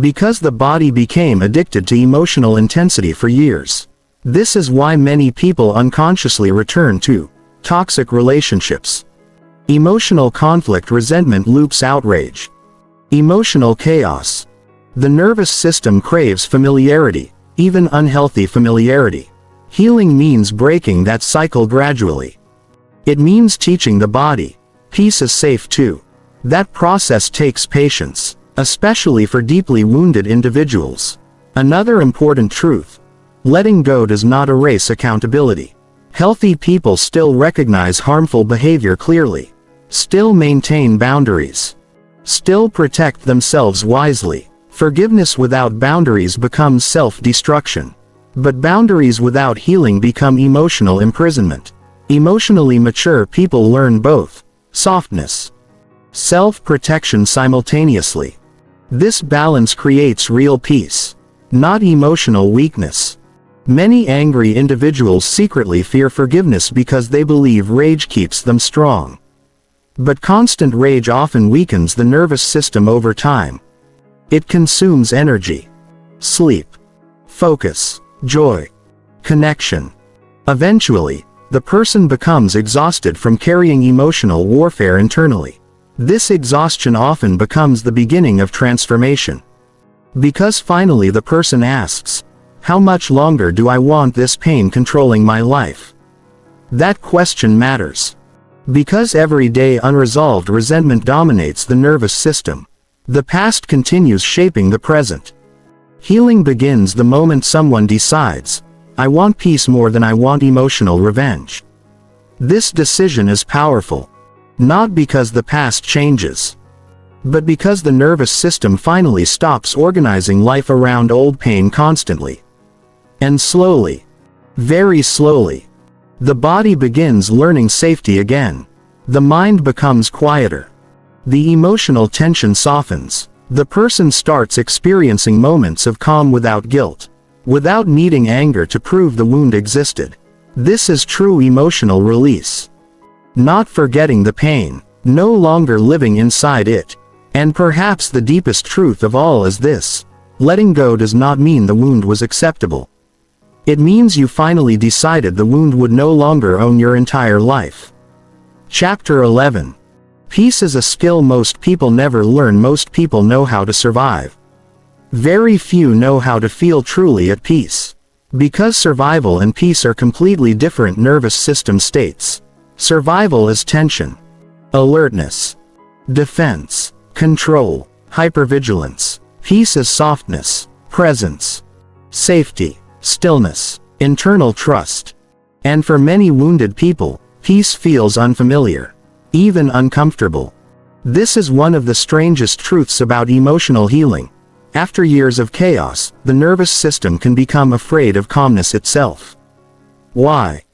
S1: Because the body became addicted to emotional intensity for years. This is why many people unconsciously return to toxic relationships, emotional conflict, resentment loops, outrage, emotional chaos. The nervous system craves familiarity, even unhealthy familiarity. Healing means breaking that cycle gradually. It means teaching the body, peace is safe too. That process takes patience, especially for deeply wounded individuals. Another important truth: letting go does not erase accountability. Healthy people still recognize harmful behavior clearly, still maintain boundaries, still protect themselves wisely. Forgiveness without boundaries becomes self-destruction. But boundaries without healing become emotional imprisonment. Emotionally mature people learn both softness, self-protection simultaneously. This balance creates real peace, not emotional weakness. Many angry individuals secretly fear forgiveness because they believe rage keeps them strong. But constant rage often weakens the nervous system over time. It consumes energy, sleep, focus, joy, connection. Eventually, the person becomes exhausted from carrying emotional warfare internally. This exhaustion often becomes the beginning of transformation. Because finally the person asks, how much longer do I want this pain controlling my life? That question matters. Because every day unresolved resentment dominates the nervous system. The past continues shaping the present. Healing begins the moment someone decides, I want peace more than I want emotional revenge. This decision is powerful. Not because the past changes, but because the nervous system finally stops organizing life around old pain constantly. And slowly, very slowly, the body begins learning safety again. The mind becomes quieter. The emotional tension softens. The person starts experiencing moments of calm without guilt, without needing anger to prove the wound existed. This is true emotional release. Not forgetting the pain, no longer living inside it. And perhaps the deepest truth of all is this: letting go does not mean the wound was acceptable. It means you finally decided the wound would no longer own your entire life. Chapter 11. Peace is a skill most people never learn. Most people know how to survive. Very few know how to feel truly at peace. Because survival and peace are completely different nervous system states. Survival is tension, alertness, defense, control, hypervigilance. Peace is softness, presence, safety, stillness, internal trust. And for many wounded people, peace feels unfamiliar, even uncomfortable. This is one of the strangest truths about emotional healing. After years of chaos, the nervous system can become afraid of calmness itself. Why?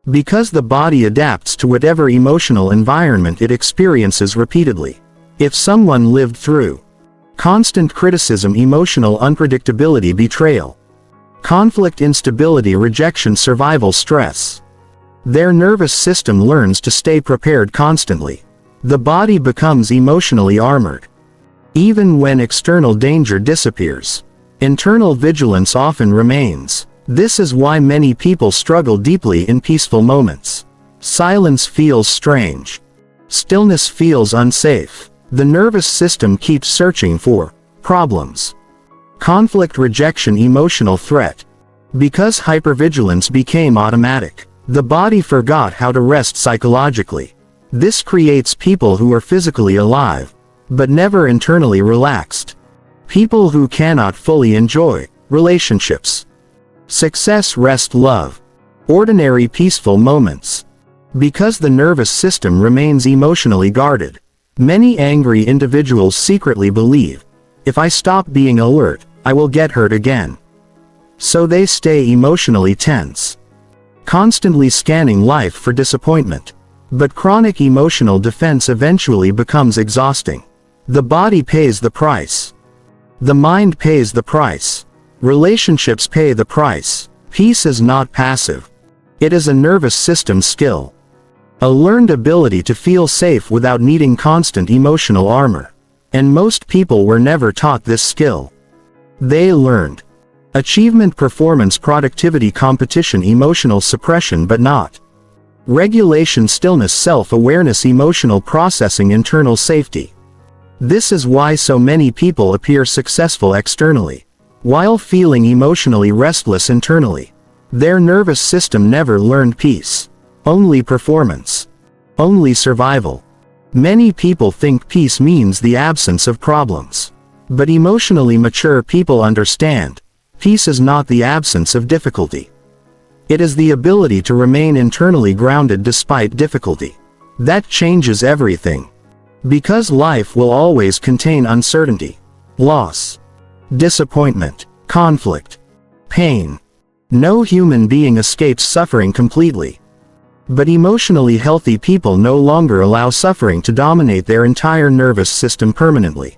S1: Because the body adapts to whatever emotional environment it experiences repeatedly. If someone lived through constant criticism, emotional unpredictability, betrayal, conflict, instability, rejection, survival stress, Their nervous system learns to stay prepared constantly. The body becomes emotionally armored. Even when external danger disappears, internal vigilance often remains. This is why many people struggle deeply in peaceful moments. Silence feels strange. Stillness feels unsafe. The nervous system keeps searching for problems. Conflict, rejection, emotional threat. Because hypervigilance became automatic, the body forgot how to rest psychologically. This creates people who are physically alive, but never internally relaxed. People who cannot fully enjoy relationships, success, rest, love, ordinary peaceful moments. Because the nervous system remains emotionally guarded, many angry individuals secretly believe, if I stop being alert, I will get hurt again. So they stay emotionally tense, constantly scanning life for disappointment. But chronic emotional defense eventually becomes exhausting. The body pays the price. The mind pays the price. Relationships pay the price. Peace is not passive. It is a nervous system skill. A learned ability to feel safe without needing constant emotional armor. And most people were never taught this skill. They learned achievement, performance, productivity, competition, emotional suppression, but not regulation, stillness, self-awareness, emotional processing, internal safety. This is why so many people appear successful externally, while feeling emotionally restless internally. Their nervous system never learned peace. Only performance. Only survival. Many people think peace means the absence of problems. But emotionally mature people understand, peace is not the absence of difficulty. It is the ability to remain internally grounded despite difficulty. That changes everything. Because life will always contain uncertainty, loss, disappointment, conflict, pain. No human being escapes suffering completely. But emotionally healthy people no longer allow suffering to dominate their entire nervous system permanently.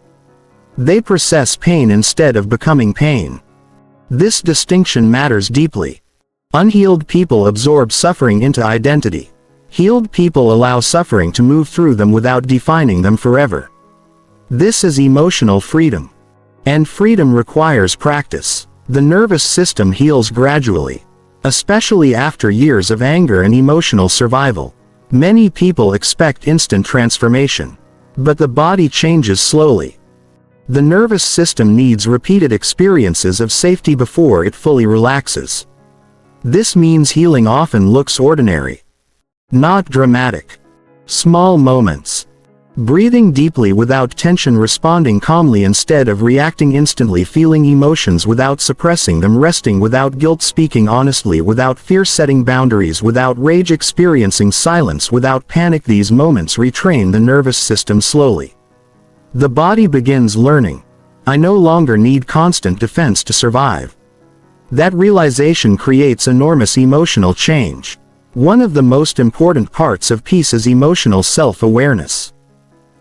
S1: They process pain instead of becoming pain. This distinction matters deeply. Unhealed people absorb suffering into identity. Healed people allow suffering to move through them without defining them forever. This is emotional freedom. And freedom requires practice. The nervous system heals gradually, especially after years of anger and emotional survival. Many people expect instant transformation, but the body changes slowly. The nervous system needs repeated experiences of safety before it fully relaxes. This means healing often looks ordinary, not dramatic. Small moments. Breathing deeply without tension, responding calmly instead of reacting instantly, feeling emotions without suppressing them, resting without guilt, speaking honestly without fear, setting boundaries without rage, experiencing silence without panic. These moments retrain the nervous system slowly. The body begins learning, I no longer need constant defense to survive. That realization creates enormous emotional change. One of the most important parts of peace is emotional self-awareness.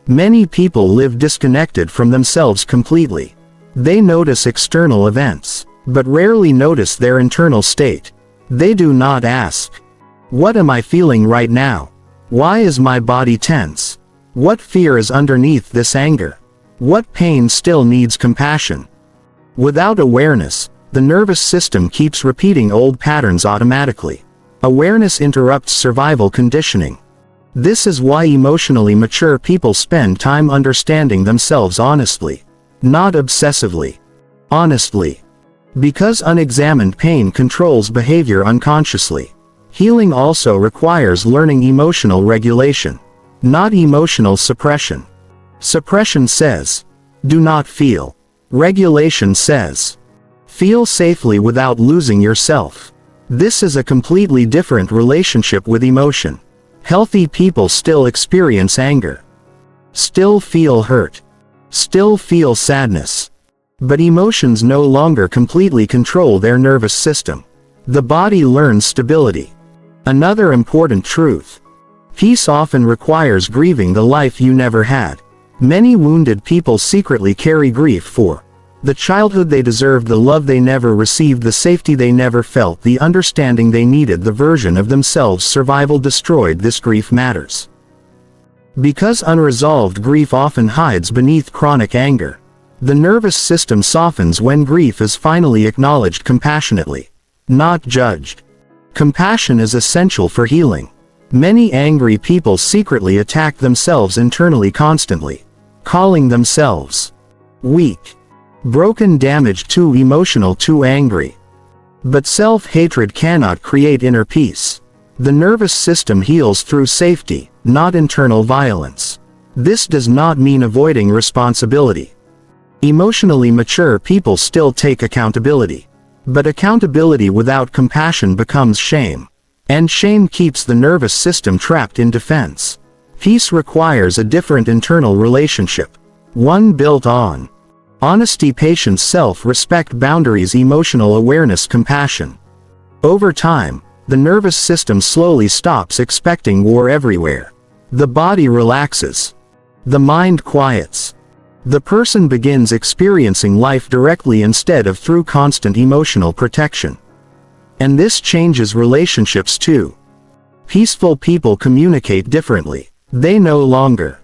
S1: Many people live disconnected from themselves completely. They notice external events, but rarely notice their internal state. They do not ask, what am I feeling right now? Why is my body tense? What fear is underneath this anger? What pain still needs compassion? Without awareness, the nervous system keeps repeating old patterns automatically. Awareness interrupts survival conditioning. This is why emotionally mature people spend time understanding themselves honestly, not obsessively. Honestly. Because unexamined pain controls behavior unconsciously. Healing also requires learning emotional regulation, not emotional suppression. Suppression says, do not feel. Regulation says, feel safely without losing yourself. This is a completely different relationship with emotion. Healthy people still experience anger, still feel hurt, still feel sadness. But emotions no longer completely control their nervous system. The body learns stability. Another important truth. Peace often requires grieving the life you never had. Many wounded people secretly carry grief for The childhood they deserved, the love they never received, the safety they never felt, the understanding they needed, the version of themselves survival destroyed. This grief matters. Because unresolved grief often hides beneath chronic anger. The nervous system softens when grief is finally acknowledged compassionately, not judged. Compassion is essential for healing. Many angry people secretly attack themselves internally constantly, calling themselves weak, broken, damaged, too emotional, too angry. But self-hatred cannot create inner peace. The nervous system heals through safety, not internal violence. This does not mean avoiding responsibility. Emotionally mature people still take accountability. But accountability without compassion becomes shame. And shame keeps the nervous system trapped in defense. Peace requires a different internal relationship. One built on honesty, patience, self-respect, boundaries, emotional awareness, compassion. Over time, the nervous system slowly stops expecting war everywhere. The body relaxes. The mind quiets. The person begins experiencing life directly instead of through constant emotional protection. And this changes relationships too. Peaceful people communicate differently. They no longer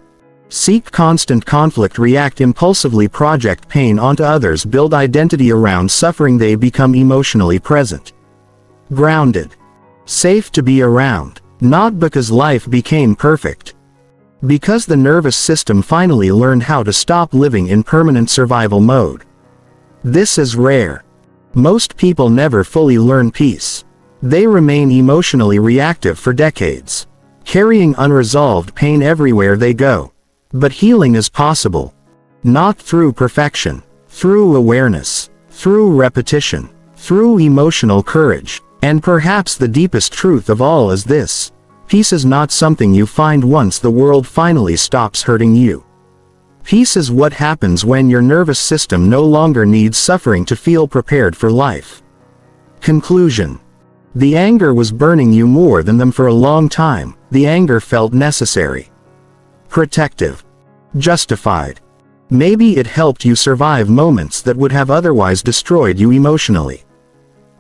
S1: seek constant conflict, react impulsively, project pain onto others, build identity around suffering. They become emotionally present, grounded, safe to be around. Not because life became perfect. Because the nervous system finally learned how to stop living in permanent survival mode. This is rare. Most people never fully learn peace. They remain emotionally reactive for decades, carrying unresolved pain everywhere they go. But healing is possible. Not through perfection, through awareness, through repetition, through emotional courage. And perhaps the deepest truth of all is this: peace is not something you find once the world finally stops hurting you. Peace is what happens when your nervous system no longer needs suffering to feel prepared for life. Conclusion. The anger was burning you more than them for a long time. The anger felt necessary, protective, justified. Maybe it helped you survive moments that would have otherwise destroyed you emotionally.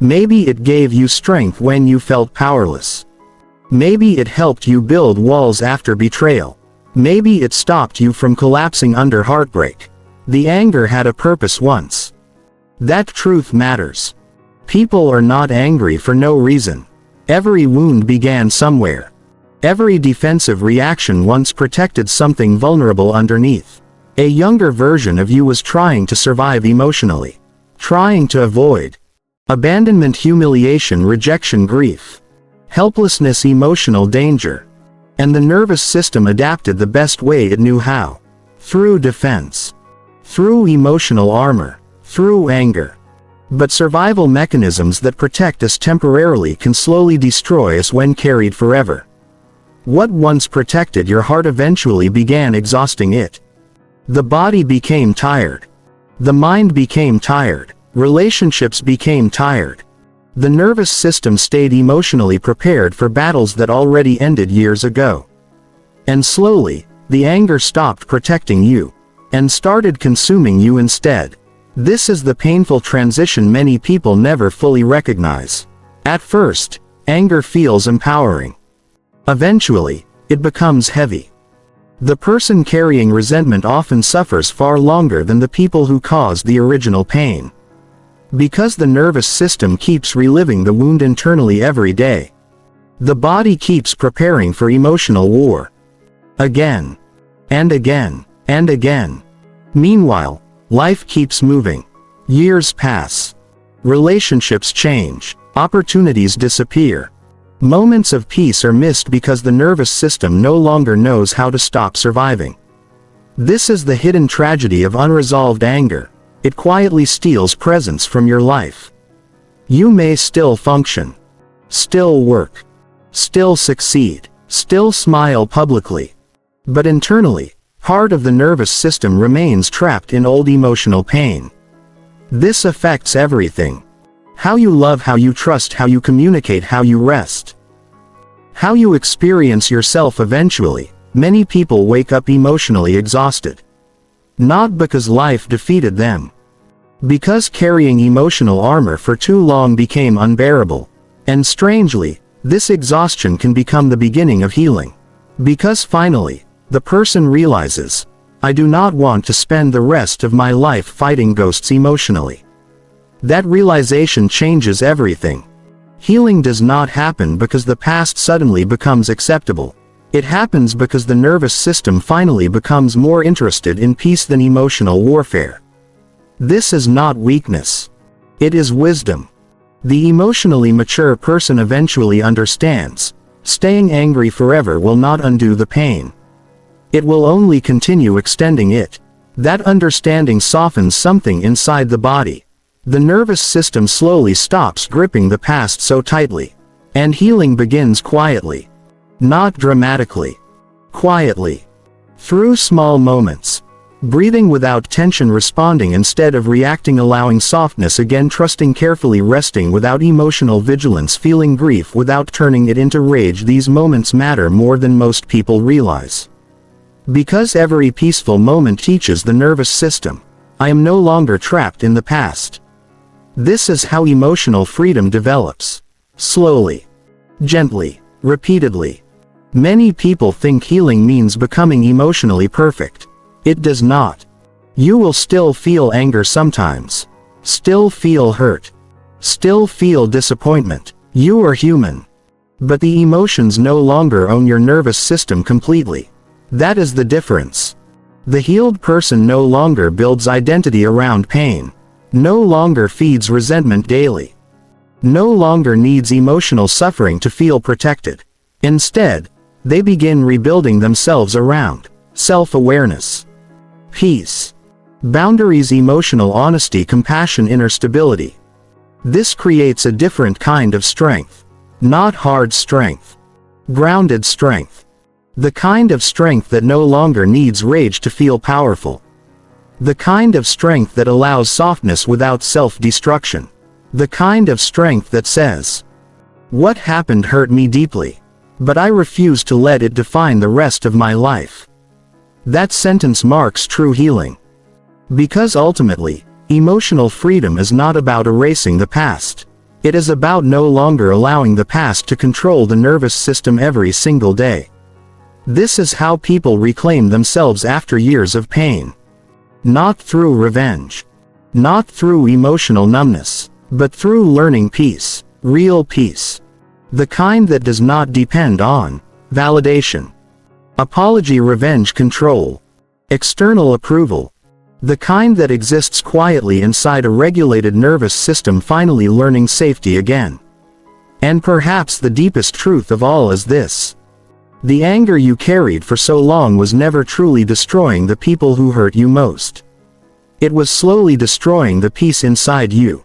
S1: Maybe it gave you strength when you felt powerless. Maybe it helped you build walls after betrayal. Maybe it stopped you from collapsing under heartbreak. The anger had a purpose once. That truth matters. People are not angry for no reason. Every wound began somewhere. Every defensive reaction once protected something vulnerable underneath. A younger version of you was trying to survive emotionally. Trying to avoid abandonment, humiliation, rejection, grief, helplessness, emotional danger. And the nervous system adapted the best way it knew how. Through defense. Through emotional armor. Through anger. But survival mechanisms that protect us temporarily can slowly destroy us when carried forever. What once protected your heart eventually began exhausting it. The body became tired. The mind became tired. Relationships became tired. The nervous system stayed emotionally prepared for battles that already ended years ago. And slowly, the anger stopped protecting you, and started consuming you instead. This is the painful transition many people never fully recognize. At first, anger feels empowering. Eventually, it becomes heavy. The person carrying resentment often suffers far longer than the people who caused the original pain. Because the nervous system keeps reliving the wound internally every day. The body keeps preparing for emotional war. Again. And again. And again. Meanwhile, life keeps moving. Years pass. Relationships change. Opportunities disappear. Moments of peace are missed because the nervous system no longer knows how to stop surviving. This is the hidden tragedy of unresolved anger. It quietly steals presence from your life. You may still function, still work, still succeed, still smile publicly. But internally, part of the nervous system remains trapped in old emotional pain. This affects everything. How you love, how you trust, how you communicate, how you rest. How you experience yourself. Eventually, many people wake up emotionally exhausted. Not because life defeated them, Because carrying emotional armor for too long became unbearable. And strangely, this exhaustion can become the beginning of healing. Because finally, the person realizes, I do not want to spend the rest of my life fighting ghosts emotionally. That realization changes everything. Healing does not happen because the past suddenly becomes acceptable. It happens because the nervous system finally becomes more interested in peace than emotional warfare. This is not weakness. It is wisdom. The emotionally mature person eventually understands, staying angry forever will not undo the pain. It will only continue extending it. That understanding softens something inside the body. The nervous system slowly stops gripping the past so tightly. And healing begins quietly. Not dramatically. Quietly. Through small moments. Breathing without tension, responding instead of reacting, allowing softness again, trusting carefully, resting without emotional vigilance, feeling grief without turning it into rage. These moments matter more than most people realize. Because every peaceful moment teaches the nervous system, I am no longer trapped in the past. This is how emotional freedom develops. Slowly. Gently. Repeatedly. Many people think healing means becoming emotionally perfect. It does not. You will still feel anger sometimes. Still feel hurt. Still feel disappointment. You are human. But the emotions no longer own your nervous system completely. That is the difference. The healed person no longer builds identity around pain. No longer feeds resentment daily. No longer needs emotional suffering to feel protected. Instead, they begin rebuilding themselves around self-awareness, peace, boundaries, emotional honesty, compassion, inner stability. This creates a different kind of strength. Not hard strength. Grounded strength. The kind of strength that no longer needs rage to feel powerful. The kind of strength that allows softness without self-destruction. The kind of strength that says, what happened hurt me deeply, but I refuse to let it define the rest of my life. That sentence marks true healing. Because ultimately, emotional freedom is not about erasing the past. It is about no longer allowing the past to control the nervous system every single day. This is how people reclaim themselves after years of pain. Not through revenge. Not through emotional numbness. But through learning peace. Real peace. The kind that does not depend on validation, apology, revenge, control, external approval. The kind that exists quietly inside a regulated nervous system, finally learning safety again. And perhaps the deepest truth of all is this. The anger you carried for so long was never truly destroying the people who hurt you most. It was slowly destroying the peace inside you.